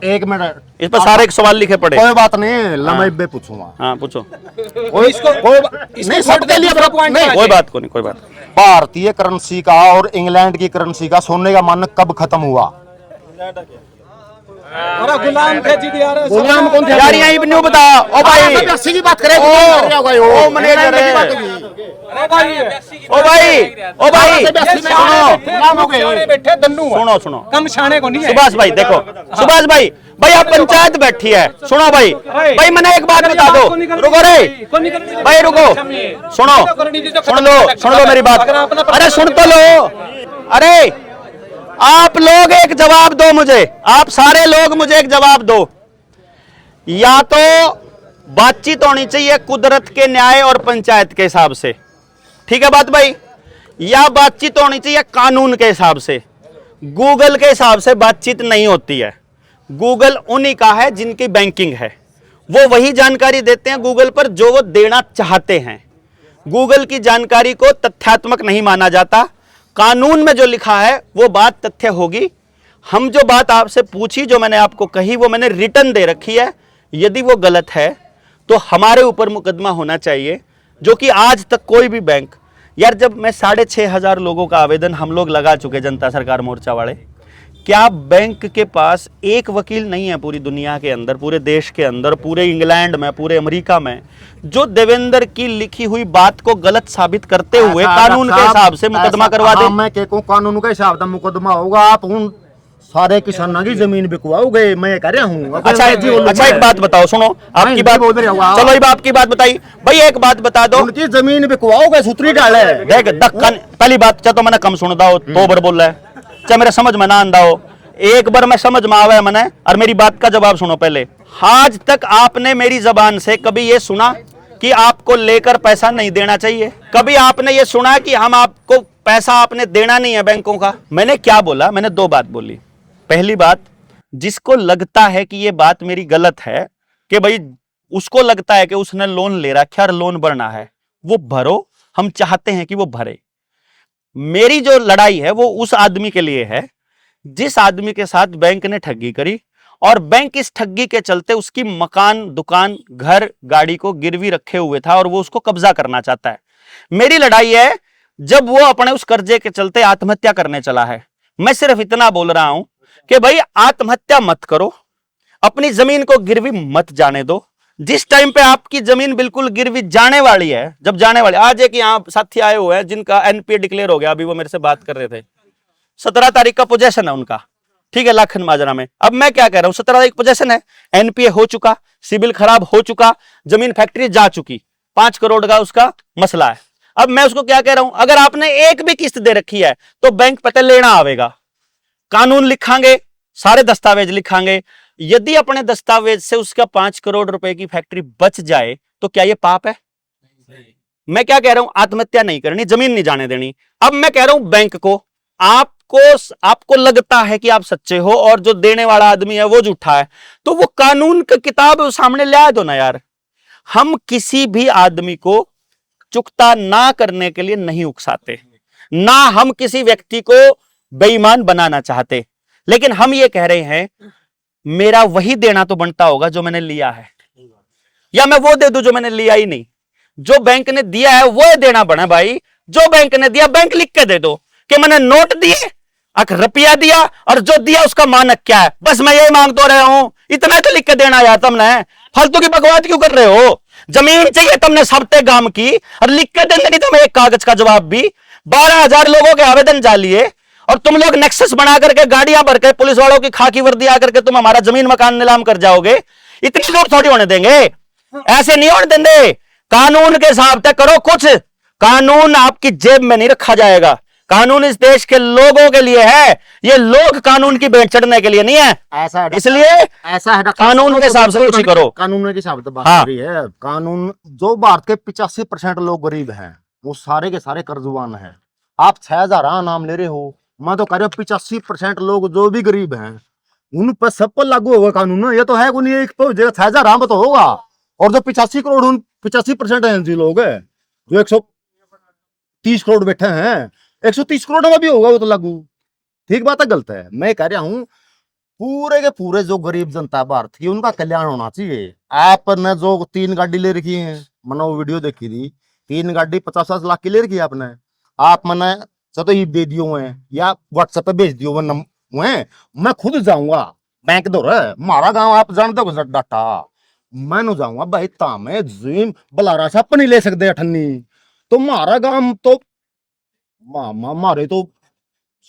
एक मिनट, इस पर सारे सवाल लिखे पड़े। कोई बात नहीं, लम्बे बे पूछूंगा। हाँ पूछो। नहीं, सबके लिए नहीं, कोई बात को नहीं, कोई बात। भारतीय करेंसी का और इंग्लैंड की करेंसी का सोने का मानक कब खत्म हुआ? अरे गुलाम थे जी यार, गुलाम कौन थे? यार यहीं भी नहीं बता। ओ भाई, की बात करे, ओ मैनेजर है। अरे भाई, ओ भाई, ओ भाई सुनो गुलाम हो गए। बैठे दन्नू है। सुनो सुनो कम शाने को नहीं है। सुभाष भाई देखो, सुभाष भाई, भाई आप पंचायत बैठी है, सुनो भाई, भाई मैंने एक बात बता दो, रुको रे भाई, रुको, सुनो, सुन लो मेरी बात, अरे सुन तो लो। अरे आप लोग एक जवाब दो मुझे, आप सारे लोग मुझे एक जवाब दो। या तो बातचीत होनी चाहिए कुदरत के न्याय और पंचायत के हिसाब से, ठीक है बात भाई, या बातचीत होनी चाहिए कानून के हिसाब से। गूगल के हिसाब से बातचीत नहीं होती है। गूगल उन्हीं का है जिनकी बैंकिंग है, वो वही जानकारी देते हैं गूगल पर जो वो देना चाहते हैं। गूगल की जानकारी को तथ्यात्मक नहीं माना जाता। कानून में जो लिखा है वो बात तथ्य होगी। हम जो बात आपसे पूछी, जो मैंने आपको कही, वो मैंने रिटर्न दे रखी है। यदि वो गलत है तो हमारे ऊपर मुकदमा होना चाहिए, जो कि आज तक कोई भी बैंक, यार जब मैं 6,500 लोगों का आवेदन हम लोग लगा चुके जनता सरकार मोर्चा वाले, क्या बैंक के पास एक वकील नहीं है पूरी दुनिया के अंदर, पूरे देश के अंदर, पूरे इंग्लैंड में, पूरे अमेरिका में, जो देवेंद्र की लिखी हुई बात को गलत साबित करते हुए कानून के हिसाब से मुकदमा करवा दे? मैं कहूं कानून के हिसाब से मुकदमा होगा। आप उन सारे किसानों की जमीन बिकवाओ गए, मैं कह रहा हूँ। अच्छा एक बात बताओ, सुनो आपकी बात बोल रहे हो आप। चलो आपकी बात बताई भाई, एक बात बता दो, उनकी जमीन बिकवाओ गए, सूत्री डाले। देख दक्कन पहली बात चाहे तो मैंने कम सुनता हो तो बार बोल रहा है, चाहे मेरे समझ में ना आंदा हो, एक बार मैं समझ में आवा है मैंने, और मेरी बात का जवाब सुनो पहले। आज तक आपने मेरी जबान से कभी ये सुना कि आपको लेकर पैसा नहीं देना चाहिए? कभी आपने ये सुना कि हम आपको पैसा आपने देना नहीं है बैंकों का? मैंने क्या बोला? मैंने दो बात बोली। पहली बात, जिसको लगता है कि ये बात मेरी गलत है, कि भाई उसको लगता है कि उसने लोन ले रखा है और लोन भरना है, वो भरो, हम चाहते हैं कि वो भरे। मेरी जो लड़ाई है वो उस आदमी के लिए है जिस आदमी के साथ बैंक ने ठगी करी, और बैंक इस ठगी के चलते उसकी मकान, दुकान, घर, गाड़ी को गिरवी रखे हुए था और वो उसको कब्जा करना चाहता है। मेरी लड़ाई है जब वो अपने उस कर्जे के चलते आत्महत्या करने चला है। मैं सिर्फ इतना बोल रहा हूं कि भाई आत्महत्या मत करो, अपनी जमीन को गिरवी मत जाने दो। जिस टाइम पे आपकी जमीन बिल्कुल गिरवी जाने वाली है, जब जाने वाली, आज एक यहाँ साथी आए हुए हैं जिनका एनपीए डिक्लेयर हो गया, अभी वो मेरे से बात कर रहे थे, 17 तारीख का पोजेशन है उनका, ठीक है, लाखन माजरा में। अब मैं क्या कह रहा हूं, 17 तारीख पोजेशन है, एनपीए हो चुका, सिविल खराब हो चुका, जमीन फैक्ट्री जा चुकी, 5 करोड़ का उसका मसला है। अब मैं उसको क्या कह रहा हूं, अगर आपने एक भी किस्त दे रखी है तो बैंक पता लेना आवेगा, कानून लिखांगे, सारे दस्तावेज लिखांगे। यदि अपने दस्तावेज से उसका 5 करोड़ रुपए की फैक्ट्री बच जाए तो क्या ये पाप है? मैं क्या कह रहा हूं, आत्महत्या नहीं करनी, जमीन नहीं जाने देनी। अब मैं कह रहा हूं बैंक को, आपको लगता है कि आप सच्चे हो और जो देने वाला आदमी है वो झूठा है, तो वो कानून की किताब सामने ले आ दो ना यार। हम किसी भी आदमी को चुकता ना करने के लिए नहीं उकसाते, ना हम किसी व्यक्ति को बेईमान बनाना चाहते, लेकिन हम ये कह रहे हैं मेरा वही देना तो बनता होगा जो मैंने लिया है, या मैं वो दे दूं जो मैंने लिया ही नहीं। जो बैंक ने दिया है वो देना बना भाई, जो बैंक ने दिया बैंक लिख के दे दो कि मैंने नोट दिए, रुपया दिया, और जो दिया उसका मानक क्या है, बस मैं यही मांग तो रहा हूं, इतना तो लिख के देना यार। तुमने फालतू की बकवास क्यों कर रहे हो? जमीन चाहिए तुमने सबते गांव की, और लिख के देंगे नहीं तुम्हें एक कागज का जवाब भी। 12,000 लोगों के आवेदन जा लिए, और तुम लोग नेक्सस बना करके गाड़ियां भर के पुलिस वालों की खाकी वर्दी आकर के तुम हमारा जमीन मकान नीलाम कर जाओगे। इतनी लोग थोड़ी होने देंगे, ऐसे नहीं होने देंगे। कानून के हिसाब से करो कुछ, कानून आपकी जेब में नहीं रखा जाएगा, कानून इस देश के लोगों के लिए है, ये लोग कानून की भेंट चढ़ने के लिए नहीं है। ऐसा इसलिए ऐसा है, कानून के हिसाब से कुछ करो। कानून के हिसाब से बात हाँ। हो रही है। कानून, जो भारत के 85% लोग गरीब हैं वो सारे के सारे कर्जवान हैं। आप 6,000 नाम ले रहे हो, मैं तो कह रहा हूँ 85% लोग जो भी गरीब हैं उन पर सब पर लागू होगा कानून। ये तो है कोई एक 6,000 तो होगा, और जो 85 करोड़, उन 85% एनजी लोग है, जो 130 करोड़ बैठे हैं, 130 करोड़ में भी होगा वो तो लागू। ठीक बात है, गलत है? मैं कह रहा हूँ पूरे के पूरे जो गरीब जनता भारत की, उनका कल्याण होना चाहिए। आपने जो 3 गाड़ी ले रखी है, मैंने वो वीडियो देखी थी, 3 गाड़ी 50-50 लाख की ले रखी है आपने, आप मैंने तो ये दे दियो है या व्हाट्सएप पे भेज दियो है, मैं खुद जाऊंगा बैंक दौर, मारा गांव आप जानते हो डाटा, मैं नु जाऊंगा भाई, तामे जीम बलारा सा नहीं ले सकते अठन्नी, तो मारा गांव तो मारे तो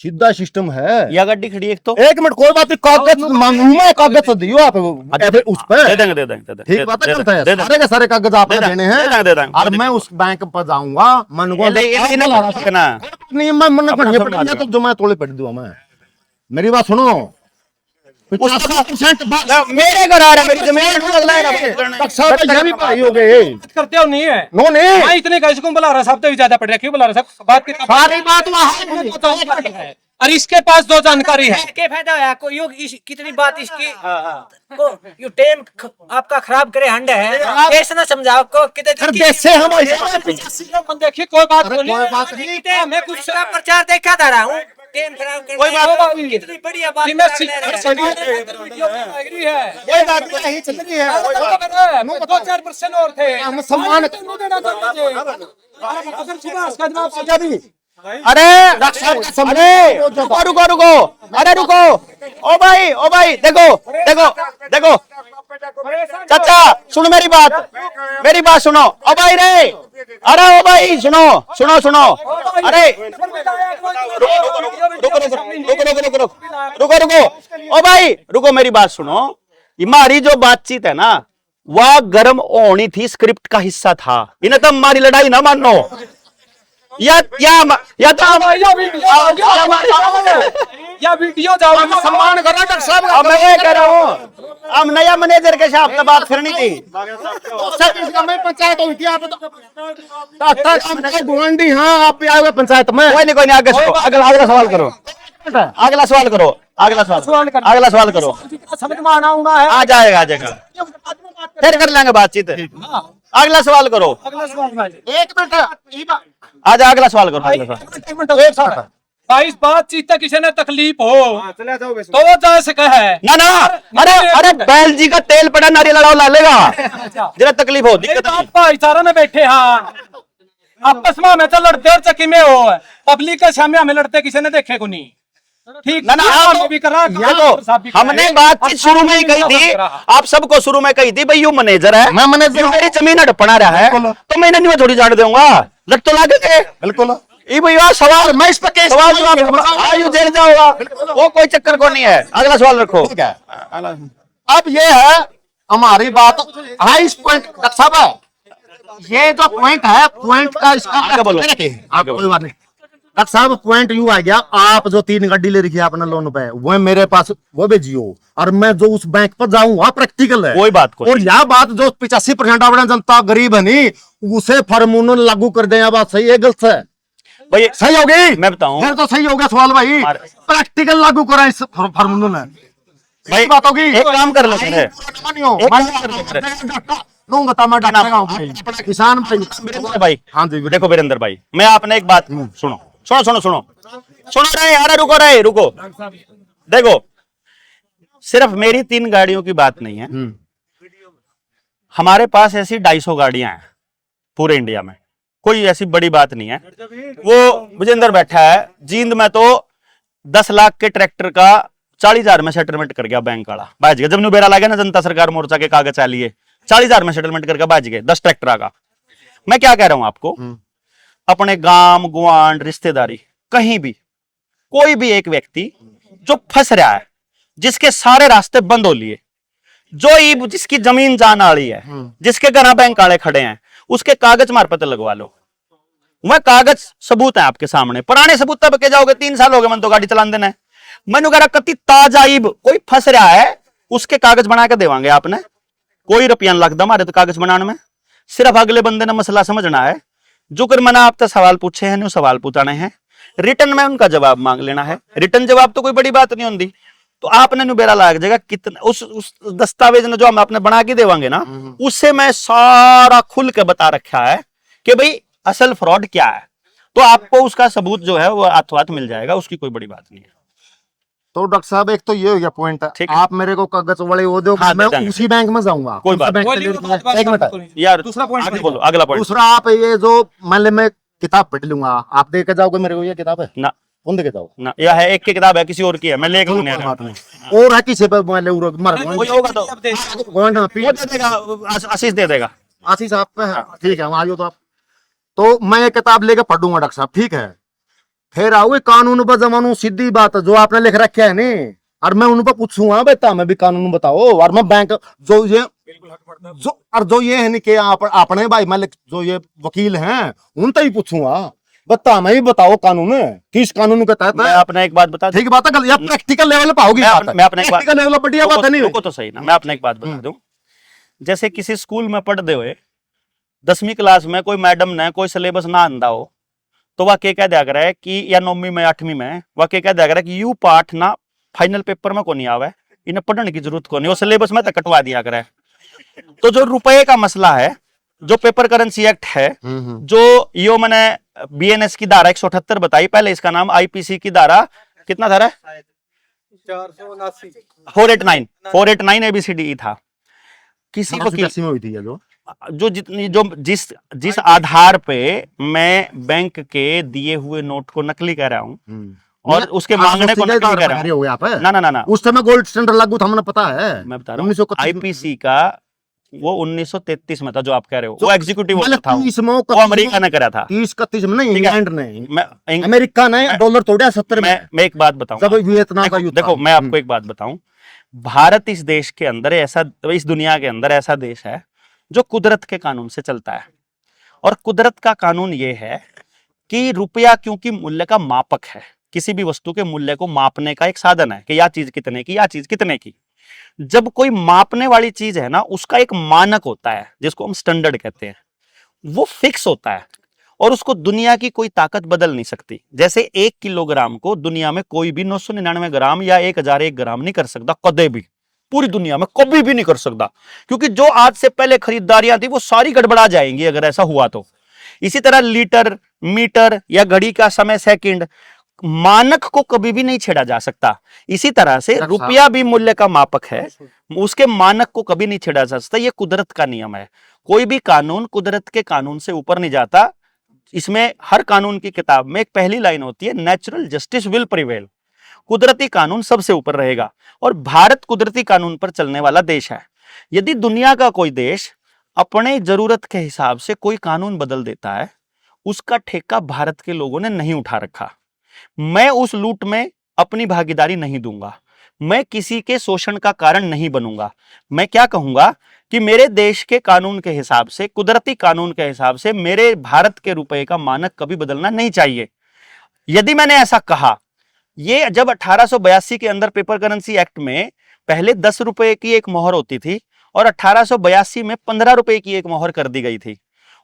सीधा सिस्टम है। या गाड़ी खड़ी एक तो, एक मिनट, कोई बात नहीं, कागज मांगू मैं, कागज तो दियो आप उस पे, दे देंगे। ठीक बात है, सारे के सारे कागज आपने देने हैं, और मैं उस बैंक पर जाऊंगा, मन को नहीं, मैं तो जो मैं तोड़े पड़ दूंगा। मैं, मेरी बात सुनो, 50% मेरे घर आ रहा है, मेरी जमीन ये भी भाई हो गए, करते हो नहीं है, नो नहीं, मैं इतने कैसे बुला रहा साहब, तो भी ज्यादा पड़ रहा, क्यों बुला रहा साहब? बात की सारी बात वहाँ है, और इसके पास जो जानकारी है, क्या फायदा है आपको? यो कितनी बात इसकी को यू टाइम आपका खराब करे हंड है, ऐसे ना समझाओ आपको कितने देश से हम देखिए कोई बात नहीं, मैं कुछ प्रचार देखा था रहा हूँ, टाइम खराब कर, कोई बात नहीं, कितनी बढ़िया बात है, कोई बात नहीं चल रही है, 2-4% और थे, हम सम्मान अरे रुको, अरे रुको, ओ भाई देखो, चाचा सुनो मेरी बात सुनो। ओ भाई रे, अरे ओ भाई सुनो सुनो सुनो, अरे रुको, ओ भाई रुको, मेरी बात सुनो। हमारी जो बातचीत है ना, वह गर्म होनी थी, स्क्रिप्ट का हिस्सा था। इन्हें तो हमारी लड़ाई ना मानो, या तो या वीडियो जाओ, सम्मान करो डॉक्टर साहब अब मैं ये कह रहा हूँ, अब नया मैनेजर के साथ तो बात करनी थी। पंचायत हुई थी आप गुवांडी। हाँ आप भी आए हुए पंचायत में। कोई नहीं, आगे अगला सवाल करो, अगला सवाल करो। समझ में आना होगा है। आ जाएगा फिर कर लेंगे बातचीत। अगला सवाल करो, अगला सवाल भाई, एक मिनट आ जा, अगला सवाल करो। एक मिनट एक साथ भाई, इस बातचीत से किसी ने तकलीफ हो तो वो जा सके है ना, अरे बैल जी का तेल पड़ा, नारियल लड़ाओ ला लेगा, जरा तकलीफ हो, दिक्कत नहीं। आप भाईचारा में बैठे हाँ, आपस में हमें तो लड़ते और चक्की में हो, पब्लिक के सामने हमें लड़ते किसी ने देखे को नहीं। ठीक ना हमने भी करा, देखो, हमने बातचीत शुरू में ही कही थी, आप सबको शुरू में कही थी भाई यू मैनेजर है, मैं मैनेजर मेरी जमीन हड़पना रहा है, तो मैं इन्हें थोड़ी जान दूंगा, लट तो लागेंगे। बिल्कुल ये भैया सवाल, मैं इस पर सवाल जवाब जेल जाऊंगा, वो कोई चक्कर को नहीं है। अगला सवाल रखो। ठीक है। अब ये है हमारी बात, हाई पॉइंट डॉक्टर साहब है, ये जो पॉइंट है, पॉइंट का इसका आगे बोलो, आप कोई बात नहीं डॉक्टर साहब, पॉइंट यू आ गया, आप जो 3 गाड़ी ले रखी है अपने लोन पे, वो मेरे पास वो भेजियो, और मैं जो उस बैंक पर जाऊं वहां प्रैक्टिकल है। कोई बात को और यह बात जो 85% अपने जनता गरीब है नहीं, उसे फॉर्मूला लागू कर दे, बात सही है गलत है? भाई सही होगी, मैं बताऊं, फिर तो सही हो गया सवाल भाई, प्रैक्टिकल लागू करा इस फार्मूला में, भाई बात होगी। एक काम कर लेते हैं, किसान वीरेंद्र भाई, हाँ जी देखो वीरेंद्र भाई, मैं आपने एक बात सुनो रहे, अरे रुको, देखो सिर्फ मेरी 3 गाड़ियों की बात नहीं है, हमारे पास ऐसी 250 गाड़ियां हैं पूरे इंडिया में, कोई ऐसी बड़ी बात नहीं है। वो विजेंद्र बैठा है जींद में, तो 10 लाख के ट्रैक्टर का 40,000 में सेटलमेंट कर गया बैंक वाला, बाज गया। जब न्यू बेरा लगा ना जनता सरकार मोर्चा के कागज चालिए, 40,000 में सेटलमेंट करके बाज गए 10 ट्रैक्टर का। मैं क्या कह रहा हूं आपको, अपने गांव गुआंड रिश्तेदारी कहीं भी कोई भी एक व्यक्ति जो फंस रहा है, जिसके सारे रास्ते बंद हो लिए, जिसकी जमीन जान वाली है, जिसके घर बैंक वाले खड़े हैं, उसके कागज मार पता लगवा लो। वह कागज सबूत है आपके सामने, पुराने सबूत तब के जाओगे, 3 साल हो गए मन तो गाड़ी चलाने देना है, मैंने कह कति ताजाइब कोई फंस रहा है, उसके कागज बना के देवांगे आपने, कोई रुपया लगता हमारे तो कागज बनाने में, सिर्फ अगले बंदे ने मसला समझना है, जो कर मना आप तो सवाल पूछे हैं, सवाल पूछाने हैं, रिटर्न में उनका जवाब मांग लेना है। रिटर्न जवाब तो कोई बड़ी बात नहीं होती, तो आपने नुबेरा लाग जाएगा कितना, उस दस्तावेज ने जो हम आपने बना के देवांगे ना, उससे मैं सारा खुल के बता रखा है कि भाई असल फ्रॉड क्या है, तो आपको उसका सबूत जो है वो हाथों हाथ मिल जाएगा, उसकी कोई बड़ी बात नहीं है। तो डॉक्टर साहब एक तो ये हो गया पॉइंट, आप मेरे को कागज वाले वो दो, हाँ, मैं उसी बैंक में जाऊंगा। कोई बात नहीं, एक मिनट यार, दूसरा पॉइंट आगे बोलो, अगला पॉइंट। दूसरा, आप ये जो मान ले मैं किताब पढ़ लूंगा, आप दे के जाओगे मेरे को, ये किताब है ना, कौन दे के जाओ ना, यह है एक की किताब है, किसी और की है, मैं लेके नहीं आ रहा। और है किसी पे मान ले कोई होगा तो वो दे देगा, आशीष दे देगा। आशीष आप पे है, ठीक है, वहां तो आप, तो मैं ये किताब लेके पढ़ूंगा डॉक्टर साहब, ठीक है, फिर आओगे कानून पर जमानू, सीधी बात जो आपने लिख रखा है नहीं, और मैं उन पर पूछूंगा बेटा मैं भी कानून बताओ, और मैं बैंक जो ये है नहीं कि अपने भाई मैं जो ये वकील हैं उनसे ही पूछूंगा, बता मैं ही बताओ कानून किस कानून के तहत मैं अपना एक बात बता, ठीक बात है, या प्रैक्टिकल लेवल पे होगी, मैं अपना एक बात, प्रैक्टिकल लेवल बढ़िया बात है नहीं, रुको तो सही ना, मैं अपना एक बात बता दूं, जैसे किसी स्कूल में पढ़ते हुए 10वीं क्लास में कोई मैडम ने कोई सिलेबस ना आंदा हो, तो वह क्या दिया कर है कि, या 9वीं में 8वीं में वह क्या दिया कर है कि यू पाठ ना फाइनल पेपर में को नहीं आवे, इन्हें पढ़ने की जरूरत को नहीं, वो सिलेबस में तक कटवा दिया करे। तो जो रुपए का मसला है, जो पेपर करेंसी एक्ट है, जो यो मैंने बीएनएस की धारा 178 बताई, पहले इसका नाम आईपीसी की धारा कितना धारा 489 ABCDE था। किसी को हुई थी जो जितनी जिस आधार पे मैं बैंक के दिए हुए नोट को नकली कह रहा हूं, और उसके मांगने को नहीं कह रहा हूं। हो आप ना ना ना ना, उस समय गोल्ड स्टैंडर्ड लागू था, हमने पता है। मैं बता रहा हूँ 1931 आईपीसी का वो 1933 में था जो आप कह रहे हो, वो एग्जीक्यूटिव मतलब था, 30 में वो अमेरिका ने करा था। 30-31 में नहीं, ठीक है। इंग्लैंड ने, मैं अमेरिका ने डॉलर तोड़ा 70 में। मैं एक बात बताऊं, जब वियतनाम का युद्ध देखो था। मैं आपको एक बात बताऊं, भारत इस देश के अंदर ऐसा, इस दुनिया के अंदर ऐसा देश है जो कुदरत के कानून से चलता है। और कुदरत का कानून ये है कि रुपया क्योंकि मूल्य का मापक है, किसी भी वस्तु के मूल्य को मापने का एक साधन है कि यह चीज कितने की, यह चीज कितने की। जब कोई मापने वाली चीज है ना, उसका एक मानक होता है जिसको हम स्टैंडर्ड कहते हैं, वो फिक्स होता है और उसको दुनिया की कोई ताकत बदल नहीं सकती। जैसे 1 किलोग्राम को दुनिया में कोई भी 999 ग्राम या 1001 ग्राम नहीं कर सकता, कदे भी, पूरी दुनिया में कभी भी नहीं कर सकता, क्योंकि जो आज से पहले खरीदारियां थी वो सारी गड़बड़ा जाएंगी अगर ऐसा हुआ तो। इसी तरह लीटर, मीटर या घड़ी का समय, सेकंड, मानक को कभी भी नहीं छेड़ा जा सकता। इसी तरह से रुपया भी मूल्य का मापक है, उसके मानक को कभी नहीं छेड़ा जा सकता। ये कुदरत का नियम है। कोई भी कानून कुदरत के कानून से ऊपर नहीं जाता। इसमें हर कानून की किताब में एक पहली लाइन होती है, नेचुरल जस्टिस विल प्रिवेल। कुदरती कानून सबसे ऊपर रहेगा और भारत कुदरती कानून पर चलने वाला देश है। यदि दुनिया का कोई देश अपने जरूरत के हिसाब से कोई कानून बदल देता है, उसका ठेका भारत के लोगों ने नहीं उठा रखा। मैं उस लूट में अपनी भागीदारी नहीं दूंगा, मैं किसी के शोषण का कारण नहीं बनूंगा। मैं क्या कहूंगा कि मेरे देश के कानून के हिसाब से, कुदरती कानून के हिसाब से मेरे भारत के रुपए का मानक कभी बदलना नहीं चाहिए। यदि मैंने ऐसा कहा, ये जब 1882 के अंदर पेपर करेंसी एक्ट में पहले 10 रुपए की एक मोहर होती थी और 1882 में 15 रुपए की एक मोहर कर दी गई थी।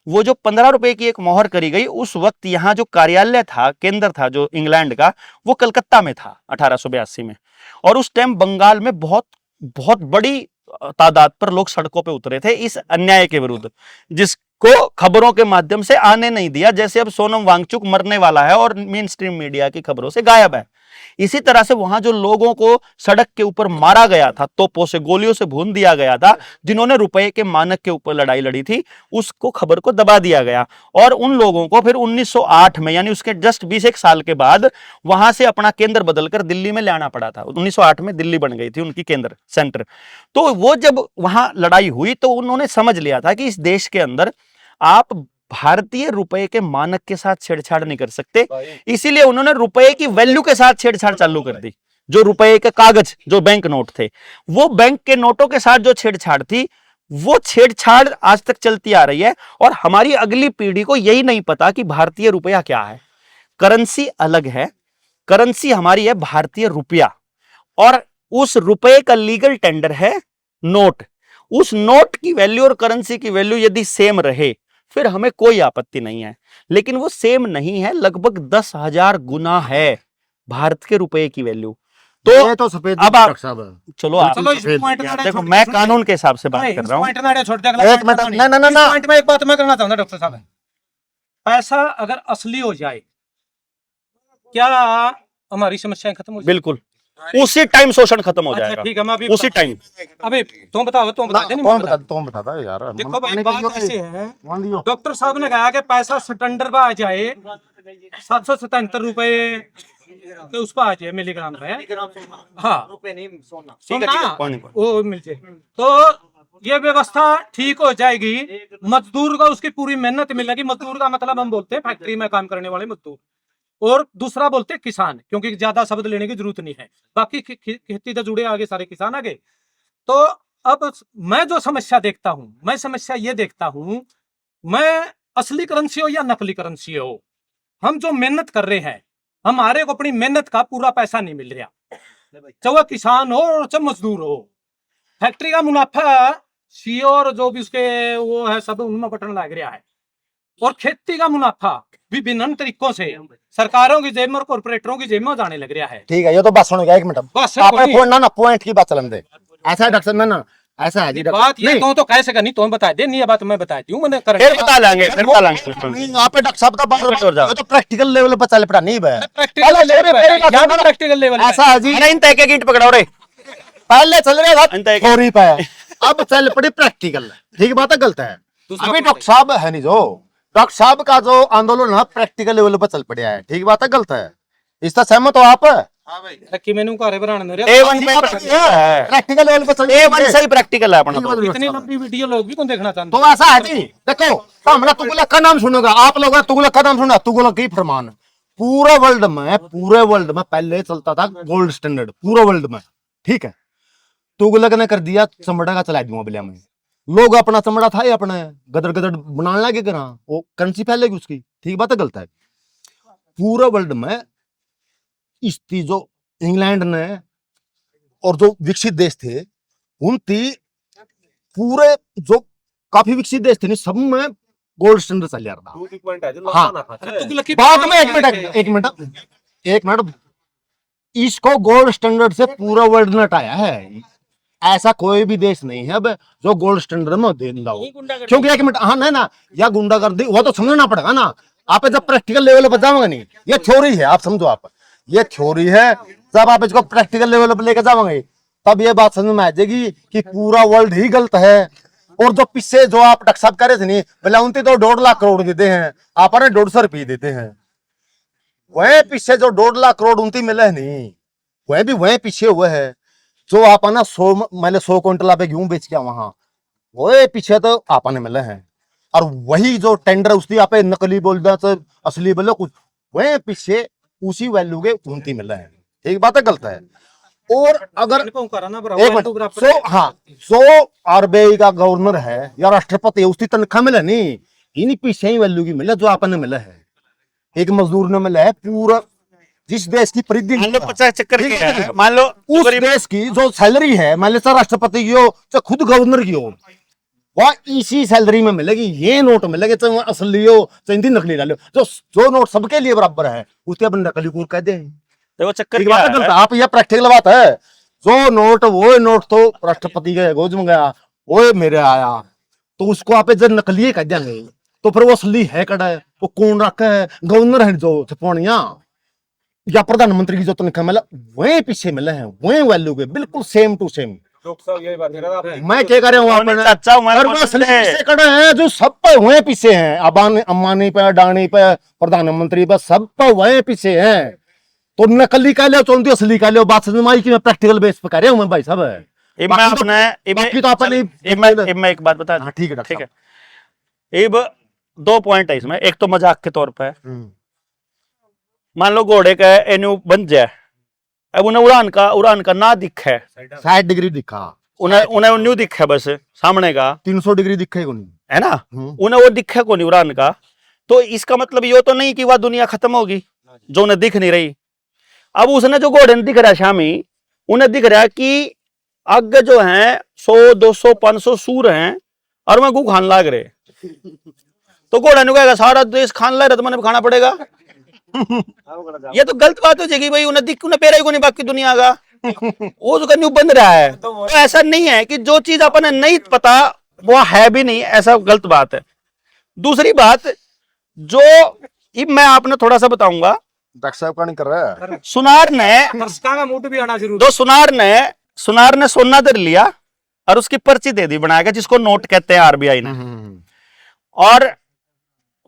वो जो 15 रुपए की एक मोहर करी गई, उस वक्त यहाँ जो कार्यालय था, केंद्र था जो इंग्लैंड का, वो कलकत्ता में था 1882 में। और उस टाइम बंगाल में बहुत बहुत बड़ी तादाद पर लोग सड़कों पे उतरे थे इस अन्याय के विरुद्ध, जिसको खबरों के माध्यम से आने नहीं दिया। जैसे अब सोनम वांगचुक मरने वाला है और मेन स्ट्रीम मीडिया की खबरों से गायब है, इसी तरह से वहां जो लोगों को सड़क के ऊपर मारा गया था, तोपों से, गोलियों से भून दिया गया था, जिन्होंने रुपए के मानक के ऊपर लड़ाई लड़ी थी, उसको खबर को दबा दिया गया। और उन लोगों को फिर 1908 में, यानी उसके जस्ट 20 साल के बाद, वहां से अपना केंद्र बदलकर दिल्ली में ले आना पड़ा था। 1908 में दिल्ली बन गई थी उनकी केंद्र सेंटर। तो वो जब वहां लड़ाई हुई तो उन्होंने समझ लिया था कि इस देश के अंदर आप भारतीय रुपए के मानक के साथ छेड़छाड़ नहीं कर सकते, इसीलिए उन्होंने रुपए की वैल्यू के साथ छेड़छाड़ चालू कर दी। जो रुपए के कागज, जो बैंक नोट थे, वो बैंक के नोटों के साथ जो छेड़छाड़ थी, वो छेड़छाड़ आज तक चलती आ रही है। और हमारी अगली पीढ़ी को यही नहीं पता कि भारतीय रुपया क्या है। करेंसी अलग है, करेंसी हमारी है भारतीय रुपया, और उस रुपए का लीगल टेंडर है नोट। उस नोट की वैल्यू और करेंसी की वैल्यू यदि सेम रहे फिर हमें कोई आपत्ति नहीं है, लेकिन वो सेम नहीं है, लगभग 10,000 गुना है भारत के रुपए की वैल्यू। तो सफेद अब आप साहब, चलो आप चलो इस पॉइंट में देखो, मैं कानून के हिसाब से बात कर रहा हूँ। पॉइंट में छोड़ दे, एक मिनट, ना पॉइंट में एक बात मैं करना चाहूंगा डॉक्टर साहब। पैसा अगर असली हो जाए, क्या हमारी समस्याएं खत्म हो जाए? बिल्कुल, उसी टाइम शोषण खत्म हो अच्छा जाएगा, ठीक है, मैं अभी उसी टाइम। अभी तुम बताओ, तुम बता दे, नहीं कौन मैं बता बता, तुम बता दो यार। देखो भाई, बात ऐसी है, मान लियो डॉक्टर साहब ने कहा कि पैसा स्टैंडर्ड पे आ जाए 777 रुपए तो उस पर आ जाए मिलीग्राम पे, हाँ सोना वो मिल जाए तो ये व्यवस्था ठीक हो जाएगी। मजदूर को उसकी पूरी मेहनत मिलेगी। मजदूर का मतलब हम बोलते हैं फैक्ट्री में काम करने वाले मजदूर, और दूसरा बोलते हैं किसान, क्योंकि ज्यादा शब्द लेने की जरूरत नहीं है, बाकी खेती से जुड़े आगे सारे किसान आगे। तो अब मैं जो समस्या देखता हूं, मैं समस्या ये देखता हूं, मैं असली करेंसी हो या नकली करेंसी हो, हम जो मेहनत कर रहे हैं, हमारे को अपनी मेहनत का पूरा पैसा नहीं मिल रहा, चाहे वह किसान हो और चाहे मजदूर हो। फैक्ट्री का मुनाफा सीओ और जो भी उसके वो है सब उनमें बटन लग रहा है, और खेती का मुनाफा भी विभिन्न तरीकों से सरकारों की जेब में और कॉर्पोरेटरों की जेब में जाने लग रहा है। ठीक है, ये तो बात सुनो, एक मिनट बस आपने फोन ना पॉइंट की बात चलन दे। ऐसा है डॉक्टर, ना ऐसा है जी बात ये तो कह सका नहीं, तो बता दे, नहीं बात मैं बता दी हूं, मैंने कर फिर बता लेंगे, फिर बता लेंगे। यहाँ पे डॉक्टर साहब का बात ये तो प्रैक्टिकल लेवल पे चल पड़ा, नहीं है प्रैक्टिकल लेवल ऐसा है जी। इन तय के ईंट पकड़ाओ रे, पहले चल रहा इन था तय थ्योरी पे, अब चल पड़ी प्रैक्टिकल। ठीक बात है, गलत है। अभी डॉक्टर साहब है नहीं, जो डॉक्टर साहब का जो आंदोलन है प्रैक्टिकल लेवल पर चल पड़ा है। ठीक बात है, गलत है। इससे सहमत हो आप? कि मैंने घरे बनाने मेरे A1 पे प्रैक्टिकल लेवल पर चलिए। A1 से ही प्रैक्टिकल है अपना तो। इतनी लंबी वीडियो लोग भी कौन देखना चाहते तो ऐसा है जी, देखो हमला तुगलक का नाम सुनोगा आप लोग, तुगलक का नाम सुना, तुगलक की फरमान पूरे वर्ल्ड में पहले चलता था गोल्ड स्टैंडर्ड पूरे वर्ल्ड में, ठीक है। तुगलक ने कर दिया चमड़ा का चला दूंगा बिलिया में, लोग अपना चमड़ा था अपने गदर गदर बनाने लगे करा, वो करेंसी फैलेगी उसकी, ठीक बात है गलत है? पूरे वर्ल्ड में इसकी जो इंग्लैंड ने और जो विकसित देश थे उनकी पूरे जो काफी विकसित देश थे नहीं, सब में गोल्ड स्टैंडर्ड चल रहा था। हाँ बाद में एक मिनट इसको गोल्ड स्टैंडर्ड से पूरा वर्ल्ड ने हटाया है। ऐसा कोई भी देश नहीं है अब जो गोल्ड स्टैंडर्ड में दे लाओ, क्योंकि एक मिनट, हाँ नहीं ना, या गुंडागर्दी वो तो समझना पड़ेगा ना। आप जब प्रैक्टिकल लेवल पर जाओगे नहीं, ये थ्योरी है, आप समझो, आप ये थ्योरी है, जब आप इसको प्रैक्टिकल लेवल पर लेकर जाओगे तब ये बात समझ में आ जाएगी कि पूरा वर्ल्ड ही गलत है। और जो पीछे जो आप टक्सअप करे थे नहीं, बोले उनकी तो 1.5 लाख करोड़ देते हैं, आप 150 रुपये देते हैं। वह पीछे जो 1.5 लाख करोड़ उनकी मिले है नहीं, वह भी वह पीछे हुए है जो आप 100 क्विंटल आप गेहूं बेच के वहां, वह पीछे तो आपने मिले हैं। और वही जो टेंडर उसकी आप नकली बोल दो असली बोलो कुछ, वह पीछे उसी वैल्यू के उनकी मिले हैं। एक बात है गलत है। और अगर एक मिनट, हाँ 100 आरबीआई का गवर्नर है या राष्ट्रपति है, उसकी तनख्वाह मिले नहीं, इन पीछे ही वैल्यू की मिले जो आपने मिला है। एक मजदूर ने मिला है पूरा जिस देश की परिधि, मान लो 50 चक्कर के हैं, मान लो उस देश की जो सैलरी है, मान लो राष्ट्रपति की हो चाहे खुद गवर्नर की हो, वह इसी सैलरी में मिलेगी। ये नोट मिलेगी चाहे वह असली हो चाहे हिंदी नकली डालो, जो नोट सबके लिए बराबर है उसके अपन नकली कूर कहते हैं। देखो चक्कर एक क्या बात है, है, आप यह प्रैक्टिकल बात है। जो नोट वो नोट तो राष्ट्रपति के गोद में गया, वो मेरे आया, तो उसको आप जब नकली कह देंगे तो फिर वो असली है कड़ा है, वो कौन रखा है? गवर्नर है जो छपौनिया या प्रधानमंत्री की जो तनख्वाह मिला वही पीछे मिले हैं, वही वैल्यू के बिल्कुल सेम टू सेम। मैं क्या कर रहा हूँ आपने चाचा हमारे और वो असली पीछे खड़े हैं जो सब पे वही पीछे हैं, अंबानी पे, अडानी पे, प्रधानमंत्री पे, सब पे वही पीछे हैं। तो नकली कह लो चलती असली कह लो, बात समझ में आई कि मैं प्रैक्टिकल बेस पे कर रहा हूँ मैं भाई साहब। मैं एक बात बता दूं, ठीक है ठीक है। अब 2 पॉइंट है इसमें, एक तो मजाक के तौर पे, मान लो घोड़े का एन्यू बन जाए, अब उन्हें उड़ान का ना दिखे, 60 डिग्री दिखा, उन्हें न्यू दिखे बस सामने का 300 डिग्री दिखे को नहीं है ना, उन्हें वो दिखे को नहीं उड़ान का, तो इसका मतलब ये तो नहीं कि वह दुनिया खत्म होगी जो उन्हें दिख नहीं रही। अब उसने जो घोड़े दिख रहा है शामी, उन्हें दिख रहा है कि आगे जो है 100 200 500 सूर हैं और मैं गु खान लाग रहे, तो घोड़ा ने कहेगा सारा देश खान ला रहा तो मैंने खाना पड़ेगा। ये तो गलत बात हो जाएगी भाई, उन्हें दिख उन्हें पेरा ही को नहीं बाकी दुनिया का, वो जो न्यू बन रहा है। तो ऐसा नहीं है कि जो चीज अपने नहीं पता वो है भी नहीं, ऐसा गलत बात है। दूसरी बात जो मैं आपने थोड़ा सा बताऊंगा, डॉक्टर साहब का नहीं कर रहा है, सुनार ने भी आना जरूर, दो सुनार ने सोना दर लिया और उसकी पर्ची दे दी बना के, जिसको नोट कहते हैं आरबीआई ने, और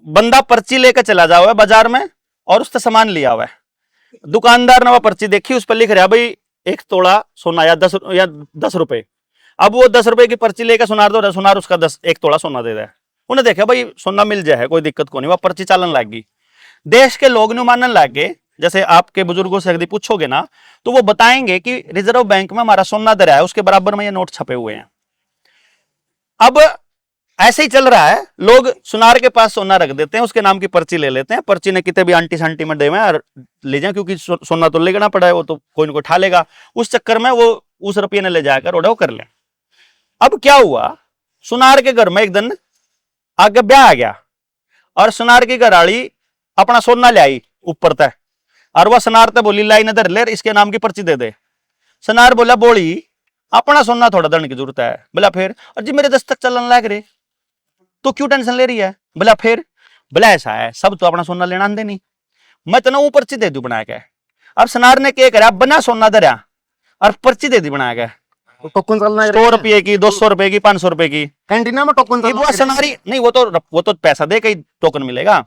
बंदा पर्ची लेकर चला जाओ है बाजार में और उससे सामान लिया हुआ है। दुकानदार ने वह पर्ची देखी, उस पर लिख रहा भाई 1 तोला सोना या 10 रुपए। अब वो 10 रुपए की पर्ची लेकर सुनार दो, सुनार उसका 1 तोला सोना दे रहा है। उन्हें देखा भाई सोना मिल जाए कोई दिक्कत को नहीं, वह पर्ची चालन लग गई। देश के लोग नहीं मानने लग गए। जैसे आपके बुजुर्गों से यदि पूछोगे ना तो वो बताएंगे कि रिजर्व बैंक में हमारा सोना दर है, उसके बराबर में ये नोट छपे हुए हैं। अब ऐसे ही चल रहा है, लोग सुनार के पास सोना रख देते हैं, उसके नाम की पर्ची ले लेते हैं, पर्ची ने कितने भी आंटी सांटी में दे और ले जाए, क्योंकि सोना तो लेना पड़ा है, वो तो कोई ना कोई उठा लेगा। उस चक्कर में वो उस रुपये ने ले जाकर ऑर्डर कर ले। अब क्या हुआ, सुनार के घर में एक दिन आगे ब्याह आ गया और सुनार की घराड़ी अपना सोना ले आई ऊपर तक, और वह सुनार ते बोली लाई नदर ले, इसके नाम की पर्ची दे दे। सुनार बोला बोली अपना सोना थोड़ा देने की जरूरत है। बोला फिर, और जी मेरे दस्तक चलन लग रहे, तो क्यों टेंशन ले रही है? बोला फिर, बोला ऐसा है सब तो अपना सोना लेना आंदे नहीं, मैं तो ना वो पर्ची दे दू बना के। अब सुनार ने क्या करा, बना सोना दरिया और पर्ची दे दी बना के, टोकन चलना 100 रुपये की, 200 रुपये की, 500 रुपये की। कैंटीना में टोकन वो सुनारी नहीं, वो तो पैसा दे के टोकन मिलेगा।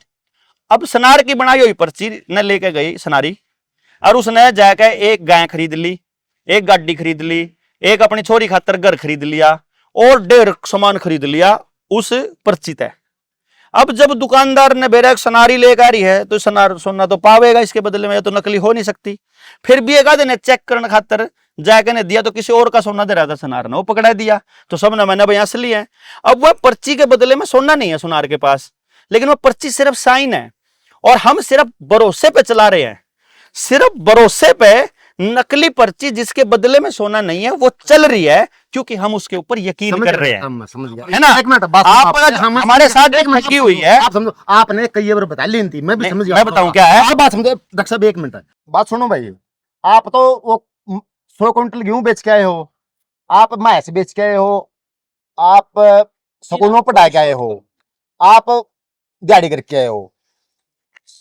अब सुनार की बनाई हुई पर्ची न लेके गई सुनारी, और उसने जाके एक गाय खरीद ली, एक गाड़ी खरीद ली, एक अपनी छोरी खातर घर खरीद लिया और 1.5 सामान खरीद लिया उस पर्ची तय। अब जब दुकानदार ने बेरा सनारी लेकर आ रही है तो सनार सोना तो पावेगा इसके बदले में, तो नकली हो नहीं सकती। फिर भी एक आधे ने चेक करने खातर जाके ने दिया तो किसी और का सोना दे रहा था सनार ने, वो पकड़ा दिया तो सबने मैंने भाई असली है। अब वह पर्ची के बदले में सोना नहीं है सुनार के पास, लेकिन वो पर्ची सिर्फ साइन है और हम सिर्फ भरोसे पे चला रहे हैं, सिर्फ भरोसे पे। नकली पर्ची जिसके बदले में सोना नहीं है वो चल रही है क्योंकि हम उसके ऊपर यकीन कर रहे हैं, समझ गया। है ना। एक मिनट बात आप हमारे साथ एक ठगी हुई है, आप समझो, आपने कई बार बता ली थी, मैं भी समझ गया। मैं बताऊं क्या है। आप बात समझो डॉक्टर साहब, एक मिनट बात सुनो भाई। आप तो वो 100 क्विंटल गेहूं बेच के आए हो, आप मैस बेच के आए हो, आप स्कूलों पढ़ा के आए हो, आप दिहाड़ी करके आए हो,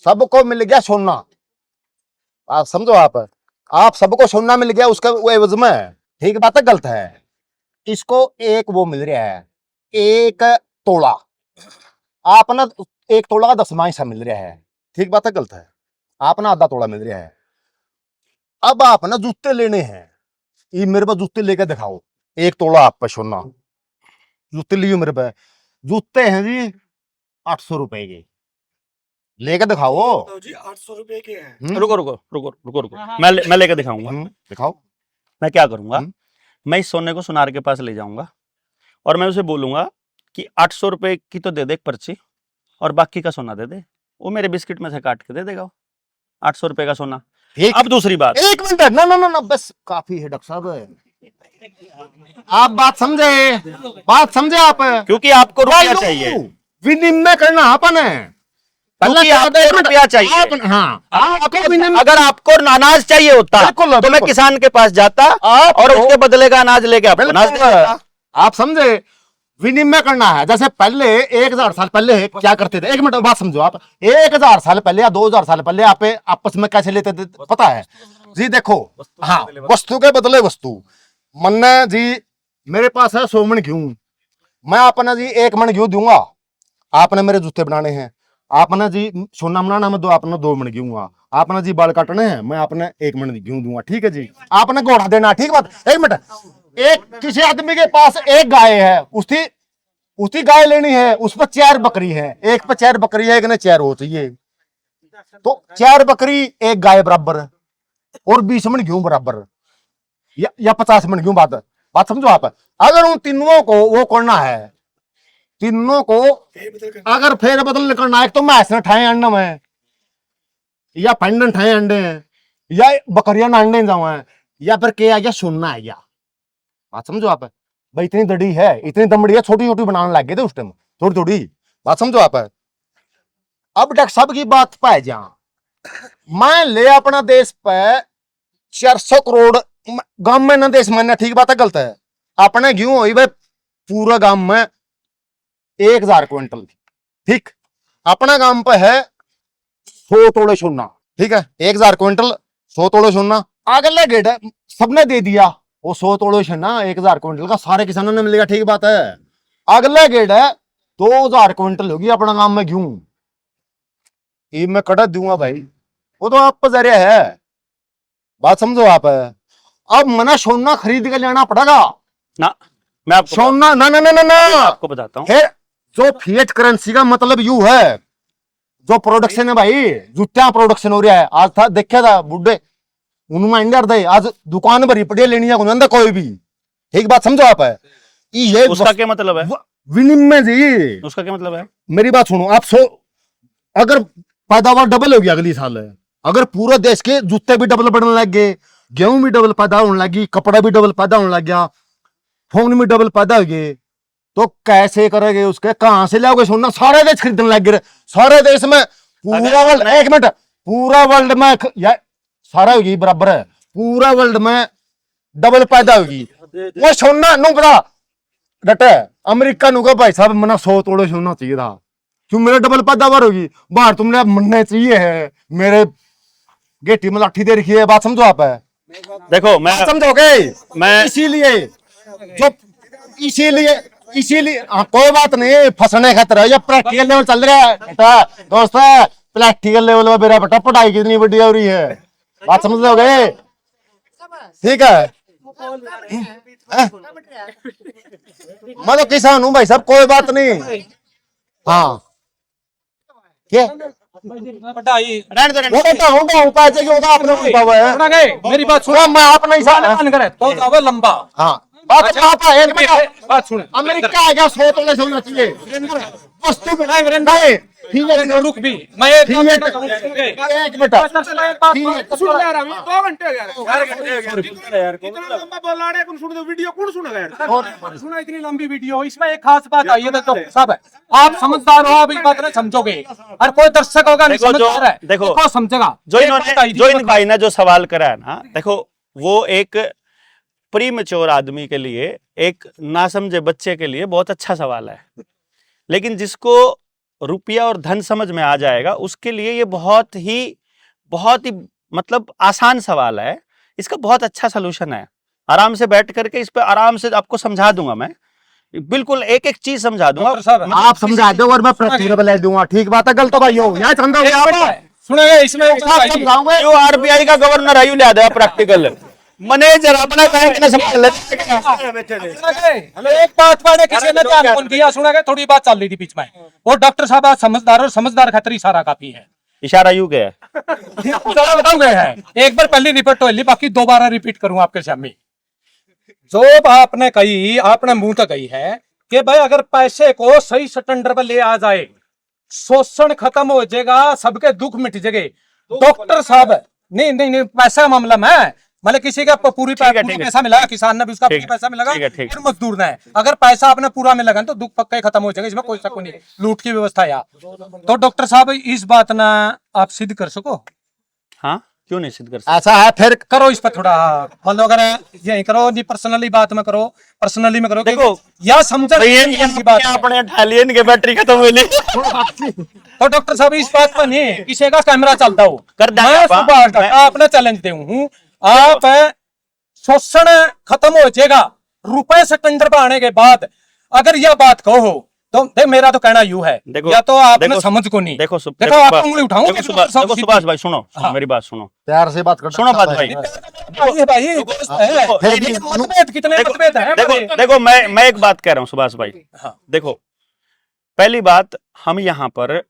सबको मिल गया सोना। आप समझो, आप सबको सोना मिल गया, उसका वो एवज में ठीक बात है गलत है। इसको एक वो मिल रहा है, एक तोला, आप ना 1 तोला का 10वां हिस्सा मिल रहा है, ठीक बात है गलत है। आप ना आधा तोला मिल रहा है। अब आप ना जूते लेने हैं, ये मेरे पास जूते लेकर दिखाओ, 1 तोला आप पे सोना, जूते लियो मेरे पे। जूते हैं जी 800 रुपए के, लेकर दिखाओ। तो जी 800 रुपए के हैं। रुको रुको रुको रुको रुको, मैं लेकर दिखाऊंगा। दिखाओ। मैं क्या करूंगा, मैं इस सोने को सुनार के पास ले जाऊंगा और मैं उसे बोलूंगा कि 800 रुपए की तो दे दे एक पर्ची और बाकी का सोना दे दे। वो मेरे बिस्किट में से काट के दे देगा 800 रुपए का सोना। अब दूसरी बात, एक मिनट, ना ना ना ना, बस काफी है डॉक्टर साहब, आप बात समझे आप, क्योंकि आपको रुपया चाहिए, विनिमय करना अपन है। क्योंकि आपको रुपया चाहिए। अगर आपको अनाज चाहिए होता तो मैं किसान के पास जाता और उसके बदले का अनाज लेके आपको अनाज दे देता। आप समझे, विनिमय करना है। जैसे पहले 1000 साल पहले क्या करते थे, एक मिनट बात समझो आप, 1000 साल पहले या 2000 साल पहले आप आपस में कैसे लेते थे पता है जी? देखो, हाँ, वस्तु के बदले वस्तु। मन्ना जी मेरे पास है 100 मन गेहूं, मैं आपने जी 1 मन गेहूं दूंगा, आपने मेरे जूते बनाने हैं, आपने जी सोना बनाना, मैं आपने 2 मन गेहूं, आपने जी बाल काटने हैं, मैं आपने 1 मन गेहूं दूंगा, ठीक है जी। आपने घोड़ा देना, ठीक बात। एक मिनट, एक किसी आदमी के पास एक गाय है, उसकी गाय लेनी है, उस पर 4 बकरी है, एक पे 4 बकरी है, एक ने 4 हो चाहिए, तो 4 बकरी 1 गाय बराबर और 20 मन गेहूं बराबर या 50 मन गेहूं। बात समझो आप। अगर उन तीनों को वो करना है, तीनों को अगर फेर बदल करना है, तो मैस ने ठाए अंडे में या पेंडन ठाए अंडे हैं या बकरियां ना अंडे जाओ हैं, या फिर क्या या सुनना है या। बात समझो आप भाई, इतनी दड़ी है, इतनी दमड़ी है, छोटी छोटी बनाने लग गए थे उस टाइम, थोड़ी थोड़ी। बात समझो आप। अब डॉक्टर साहब की बात पाए जा, मैं ले अपना देश पे 400 करोड़ गांव में ना देश में, ठीक बात है गलत है। अपने गेहूं हुई भाई पूरा गांव में 1000 क्विंटल, ठीक। अपना गांव पे है 100 तोड़े सोना, ठीक है, 1000 क्विंटल 100 तोड़े सोना। अगले गेट सबने दे दिया वो 100 तोड़े सोना 1000 क्विंटल का, सारे किसानों ने मिलेगा, ठीक बात है। अगले गेट है 2000 क्विंटल होगी अपना गांव में गेहूं, ये मैं कड़ा दूंगा भाई, वो तो आप पर जरिया है। बात समझो आप। अब मना सोना खरीद के लेना पड़ेगा ना, मैं आपको सोना, ना ना ना ना ना आपको बताता हूँ। जो फिएट करेंसी का मतलब यू है, जो प्रोडक्शन है भाई, जूतियां प्रोडक्शन हो रहा है। आज था देखा था बुढ़े उनमें इंडर दे, आज दुकान भरी पड़ी लेनी है कोई भी, ठीक बात समझो आप। ये उसका क्या मतलब है? विनिमय जी, उसका क्या मतलब है? मेरी बात सुनो आप। अगर पैदावार डबल होगी अगली साल, अगर पूरे देश के जूते भी डबल बढ़ने लग गए, गेहूं भी डबल पैदा होने लगी, कपड़ा भी डबल पैदा होने लग गया, फोन भी डबल पैदा हो गए, तो कैसे करेंगे उसके, कहां से लाओगे सोना? सारे देश खरीदने लग गए, सारे देश में, पूरा वर्ल्ड, एक मिनट, पूरा वर्ल्ड में या सारा होगी बराबर है, पूरा वर्ल्ड में डबल पैदा होगी। वो सोना नु पता डटे अमेरिका नु का भाई साहब मना 100 तोड़े सोना चाहिए था, क्यों मेरे डबल पैदावार होगी, बाहर तुमने मनने चाहिए है, मेरे गेटी में लाठी दे रखी है। बात समझो आप। देखो मैं समझोगे, मैं इसीलिए कोई बात नहीं, फंसने खतरा है, या प्रैक्टिकल लेवल चल रहा है बेटा, दोस्त प्रैक्टिकल लेवल में मेरा बेटा पढ़ाई कितनी बड़ी हो रही है, बात समझ लोगे? ठीक है, मैं तो किसान हूँ भाई साहब, कोई बात नहीं। हाँ क्या बढ़ाई होगा उपाय चाहिए होगा, आपने उपाय हुआ है। सुना गए मेरी बात सुनो। मैं अपना हिसाब मान करे तो जावे लंबा। हाँ बात आप एक मिनट, बात सुन अमेरिका है क्या, सो तो नहीं होना चाहिए वस्तु में नहीं। ठीक है रुक भी मैं एक मिनट सुन ले रहा हूं 2 घंटे हो गए इतना लंबा बोल रहा है, कौन सुन दो वीडियो कौन सुनेगा यार? सुना इतनी लंबी वीडियो, इसमें एक खास बात आई है तो सब है, आप समझदार हो, आप इस बात नहीं समझोगे, और कोई दर्शक होगा नहीं समझदार है देखो समझेगा। जो इन भाई ने जो सवाल करा है ना, देखो वो एक प्रीमेच्योर आदमी के लिए, एक नासमझे बच्चे के लिए बहुत अच्छा सवाल है, लेकिन जिसको रुपया और धन समझ में आ जाएगा उसके लिए ये बहुत ही मतलब आसान सवाल है। इसका बहुत अच्छा सलूशन है, आराम से बैठ करके इस पे आराम से आपको समझा दूंगा, मैं बिल्कुल एक एक चीज समझा दूंगा। आप समझा दो और मैं प्रैक्टिकल ले दूंगा। ठीक बात है, गलत भाई हो यार चंदा सुनेगा इसमें समझाऊंगा। जो आरबीआई का गवर्नर है, ले आ प्रैक्टिकल मैनेजर अपना बैंक न संभाल एक बात मैंने किसी ने ध्यान कौन किया, सुना थोड़ी बात चल रही थी बीच में, वो डॉक्टर साहब आज समझदार, और समझदार खातर इशारा काफी है। इशारा यू गया है एक बार पहले रिपीट हो ली, बाकी दोबारा रिपीट करूंगा आपके सामने। जो आपने कही, आपने मुंह तक कही है कि भाई अगर पैसे को सही स्टैंडर्ड पर ले आ जाए, शोषण खत्म हो जाएगा, सबके दुख मिट जाएंगे। डॉक्टर साहब नहीं पैसा मामला में मतलब किसी का पूरी पैसा मिला, किसान ने भी उसका पैसा मिलेगा, फिर मजदूर ने, अगर पैसा आपने पूरा मिलेगा तो दुख पक्का ही खत्म हो जाएगा, इसमें कोई शक नहीं। लूट की व्यवस्था या तो डॉक्टर साहब इस बात ना आप सिद्ध कर सको? हाँ क्यों नहीं सिद्ध कर सकते? ऐसा है फिर करो इस पर थोड़ा, मतलब अगर यही करो नहीं, पर्सनली बात में करो, पर्सनली में करो। देखो या समझ की बात अपने इटालियन के बैटरी खत्म हुई तो डॉक्टर साहब इस बात पर नहीं, किसी का कैमरा चलता हो कर मैं अपना चैलेंज दे हूँ, आप शोषण खत्म हो जाएगा रुपए से टेंडर पर आने के बाद, अगर यह बात कहो तो मेरा तो कहना यूं है, या तो आपने समझ को नहीं। देखो आप उंगली उठाओ। देखो सुभाष भाई सुनो, मेरी बात सुनो, प्यार से बात करो, सुनो बात भाई। कितने मतभेद हैं? देखो मैं एक बात कह रहा हूँ सुभाष भाई। देखो पहली बात, हम यहाँ पर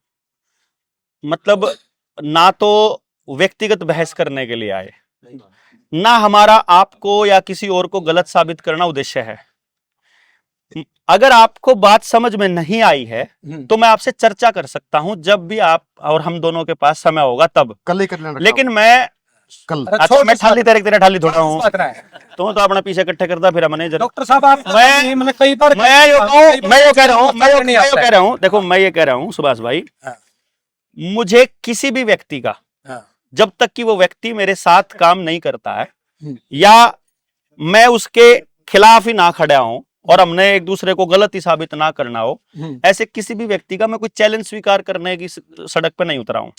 मतलब ना तो व्यक्तिगत बहस करने के लिए आए, ना हमारा आपको या किसी और को गलत साबित करना उद्देश्य है। अगर आपको बात समझ में नहीं आई है तो मैं आपसे चर्चा कर सकता हूं, जब भी आप और हम दोनों के पास समय होगा तब। कल ही कर लेना, लेकिन मैं कल अच्छा मैं ठाली तेरे ठाली थोड़ा हूँ, तो अपना पीछे इकट्ठे करता फिर मैनेजर। डॉक्टर साहब आप मैं कई बार मैं ये कह रहा हूँ देखो मैं ये कह रहा हूँ सुभाष भाई, मुझे किसी भी व्यक्ति का जब तक कि वो व्यक्ति मेरे साथ काम नहीं करता है या मैं उसके खिलाफ ही ना खड़ा हूं और हमने एक दूसरे को गलत ही साबित ना करना हो, ऐसे किसी भी व्यक्ति का मैं कोई चैलेंज स्वीकार करने की सड़क पे नहीं उतरा हूं।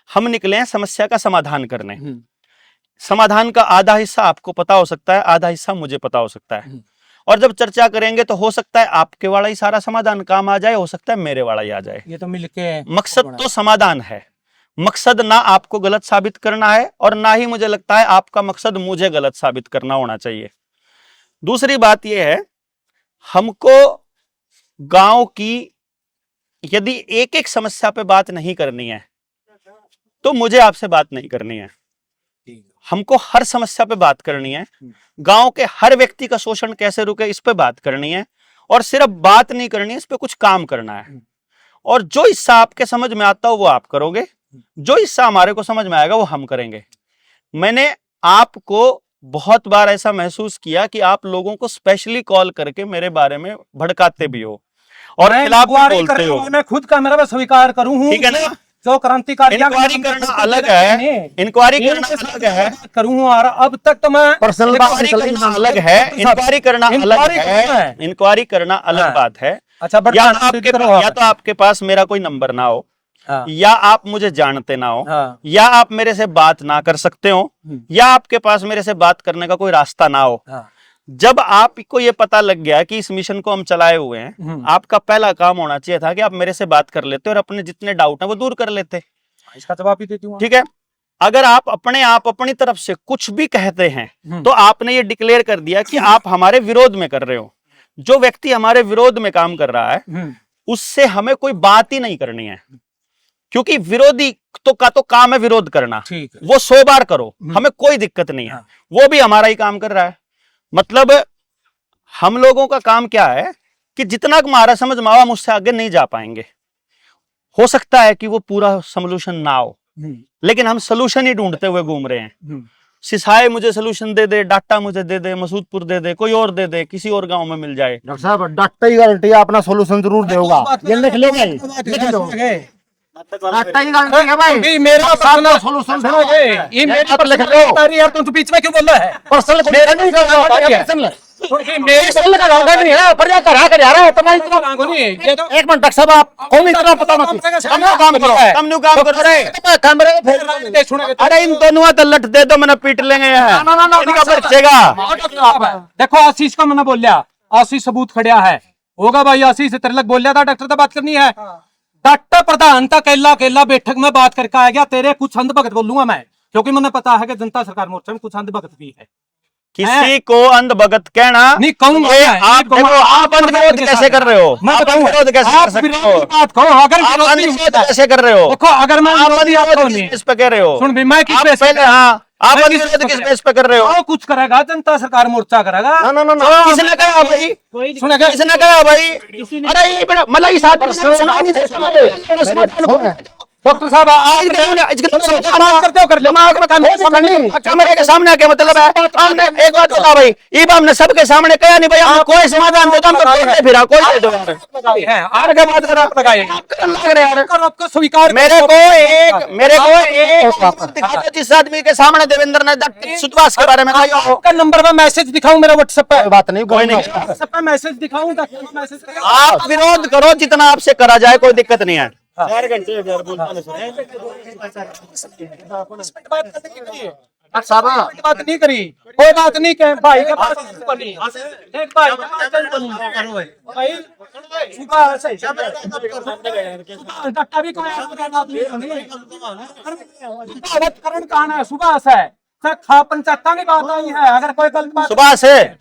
हम निकले हैं समस्या का समाधान करने। समाधान का आधा हिस्सा आपको पता हो सकता है, आधा हिस्सा मुझे पता हो सकता है, और जब चर्चा करेंगे तो हो सकता है आपके वाला ही सारा समाधान काम आ जाए, हो सकता है मेरे वाला ही आ जाए। ये तो मिलके मकसद तो समाधान है, मकसद ना आपको गलत साबित करना है और ना ही मुझे लगता है आपका मकसद मुझे गलत साबित करना होना चाहिए। दूसरी बात यह है, हमको गांव की यदि एक एक समस्या पे बात नहीं करनी है तो मुझे आपसे बात नहीं करनी है, हमको हर समस्या पे बात करनी है। गांव के हर व्यक्ति का शोषण कैसे रुके इस पे बात करनी है, और सिर्फ बात नहीं करनी है, इस पे कुछ काम करना है। और जो हिस्सा आपके समझ में आता हो वो आप करोगे, जो हिस्सा हमारे को समझ में आएगा वो हम करेंगे। मैंने आपको बहुत बार ऐसा महसूस किया कि आप लोगों को स्पेशली कॉल करके मेरे बारे में भड़काते भी हो और खिलाफ भी बोलते हो। मैं खुद कैमरा में स्वीकार करूं हूं, ठीक है ना? जो क्रांतिकारी इंक्वायरी करना अलग है, इंक्वायरी करना अलग है, करूं और अब तक तो मैं पर्सनल बात करना अलग है, इंक्वायरी करना अलग है, इंक्वायरी करना अलग बात है। अच्छा, या तो आपके पास मेरा कोई नंबर ना हो, या आप मुझे जानते ना हो, या आप मेरे से बात ना कर सकते हो, या आपके पास मेरे से बात करने का कोई रास्ता ना हो। जब आपको ये पता लग गया कि इस मिशन को हम चलाए हुए हैं, आपका पहला काम होना चाहिए था कि आप मेरे से बात कर लेते और अपने जितने डाउट हैं वो दूर कर लेते। इसका जवाब भी देती हूं। ठीक है, अगर आप अपनी तरफ से कुछ भी कहते हैं तो आपने ये डिक्लेयर कर दिया कि आप हमारे विरोध में कर रहे हो। जो व्यक्ति हमारे विरोध में काम कर रहा है उससे हमें कोई बात ही नहीं करनी है, क्योंकि विरोधी तो काम है विरोध करना। ठीक है। वो 100 बार करो, हमें कोई दिक्कत नहीं है। वो भी हमारा ही काम कर रहा है। मतलब हम लोगों का काम क्या है कि जितना हमारा समझ में आओ हम उससे आगे नहीं जा पाएंगे। हो सकता है कि वो पूरा सोल्यूशन ना हो, लेकिन हम सोल्यूशन ही ढूंढते हुए घूम रहे हैं। सिसाए मुझे सोल्यूशन दे दे, डाटा मुझे दे दे, मसूदपुर दे दे, कोई और दे दे, किसी और गांव में मिल जाए। डॉक्टर साहब डाक्टर ही गारंटी है अपना सोल्यूशन जरूर देगा। ये लिख लो भाई, लिख लो। डाक्टर ही गारंटी है भाई, अभी मेरा पर्सनल सोल्यूशन सुनोगे, ये मेरी लिख लो। पर्सनल यार, तुम बीच में क्यों बोल रहा है? पर्सनल मेरा नहीं कर रहा है। पर्सनल मेरे पर्सनल का गांव नहीं है, पर क्या करा कर यार है इतना इतना। मांगो नहीं, ये तो एक मिनट डॉक्टर साहब, आप कौन इतना पता मत काम करो, कम न्यू काम करो रे। कैमरे में फेर दे सुनेगा। अरे इन दोनों का लट दे दो, मैंने पीट लेंगे यहाँ। ना, इनका बचेगा। देखो आशीष का मैंने बोलिया, आशीष सबूत खड़िया है, होगा भाई। आशीष तेरे लग बोलिया था डॉक्टर से बात करनी है। डॉक्टर प्रधान था केला बैठक में बात करके आ गया। तेरे कुछ अंध भगत बोलूंगा मैं, क्योंकि मैंने पता है कि जनता सरकार मोर्चा में कुछ अंध भगत भी है। किसी को अंध भगत कहना नहीं कहूंगा। आप देखो, आप अंध विरोध कैसे कर रहे हो? मैं आप अंध विरोध कैसे कर सकते हो? बात कहो, अगर आप अंध विरोध कैसे कर रहे हो? देखो, अगर मैं आप अंध विरोधी विरोध आपको किस नहीं बेस पे कह रहे हो? सुन भी, मैं किस आप बेस पे पहले, हाँ, आप मैं अंध किस विरोध बेस किस पे- बेस पे कर रहे हो? वो कुछ करेगा, जनता सरकार मोर्चा करेगा। ना किसने कहा भाई? सुनेगा, किसने कहा भाई? अरे ये बड़ा मतलब इस आदमी ने सुना नहीं था। डॉक्टर साहब आप करते हो कर लो। कैमरे के सामने आके मतलब है। हमने एक बात बता भाई, ईब हमने सबके सामने कहा नहीं भाई, हमने कोई समाधान दे दो, हम तो बोलते फिरा कोई दे दो यार। है आर के बात करा लगाए लग रहे यार। आपको स्वीकार मेरे को एक दिखा दो जिस आदमी के सामने देवेंद्र ने सुतवास के बारे में कहा हो। आपका नंबर पे मैसेज दिखाऊं मेरा व्हाट्सएप पे? बात नहीं, कोई नहीं। व्हाट्सएप पे मैसेज दिखाऊं, मैसेज आप विरोध करो जितना आपसे करा जाए, कोई दिक्कत नहीं है। बात नहीं करी, कोई बात नहीं कह भाई के पास बनी एक भाई के पास भाई सुबह से डॉक्टर भी कोई करण कहां है? सुबह से खा पंचायत की बात आई है। अगर कोई गलत बात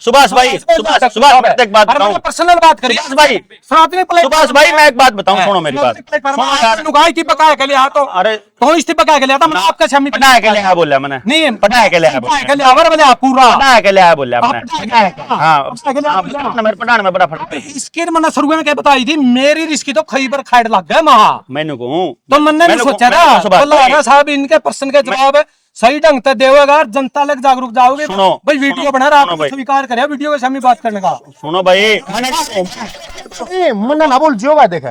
सुभाष भाई एक बात बताऊं। पर्सनल बात करिए सुभाष भाई, साथ में सुभाष भाई मैं एक बात बताऊं, सुनो मेरी बात। सुनो यार। नुगाई की पकाए के लिए तो अरे तो इस पकाए के लिए था मैं आपका सामने पढ़ाए के लिए बोला मैंने, नहीं पढ़ाए के लिए पकाए के लिए आवर वाले पूरा पढ़ाए के लिए बोला मैंने। हाँ मेरे पढ़ाने में बड़ा फर्क है। इसके मैंने शुरू में क्या बताई थी, मेरी रिस्की तो खैबर खाड़ लग गया महा। मैंने कहूं तो मैंने नहीं सोचा ना, तो लगा साहब इनके प्रश्न के जवाब सही ढंग से देगा, जनता लग जागरूक जाओगे। सुनो, भाई वीडियो बना रहा, आप स्वीकार करे वीडियो के सामने बात करने का। सुनो भाई, मन्ना ना बोल जो बात देखा।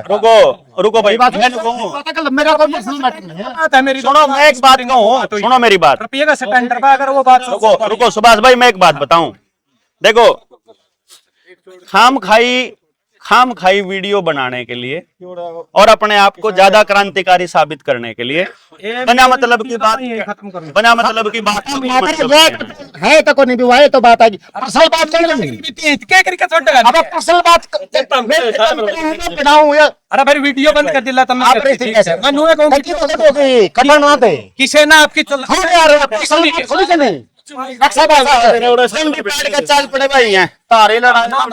रुको भाई, मैं कहूं मेरा कोई पर्सनल मैटर नहीं है। बात है मेरी, सुनो मैं एक बात कहूं, सुनो मेरी बात। रुपये का स्टैंडर्ड पे अगर वो बात रुको सुभाष भाई, मैं एक बात बताऊं। देखो खाम खाई वीडियो बनाने के लिए और अपने आप को ज्यादा क्रांतिकारी साबित करने के लिए बिना मतलब की बात है तो कोई नहीं भी है तो बात आएगी। पर्सनल बात कर लेंगे। क्या करके छोड़ अब पर्सनल बात बनाऊं यार। अरे भाई वीडियो बंद कर दिला तुमने। आप रही कैसे मैं नुए कहूं कटन ना थे किसे ना आपकी चल यार पर्सनल थोड़ी नहीं। चार्ज पड़े भाई हैं तारे लड़ा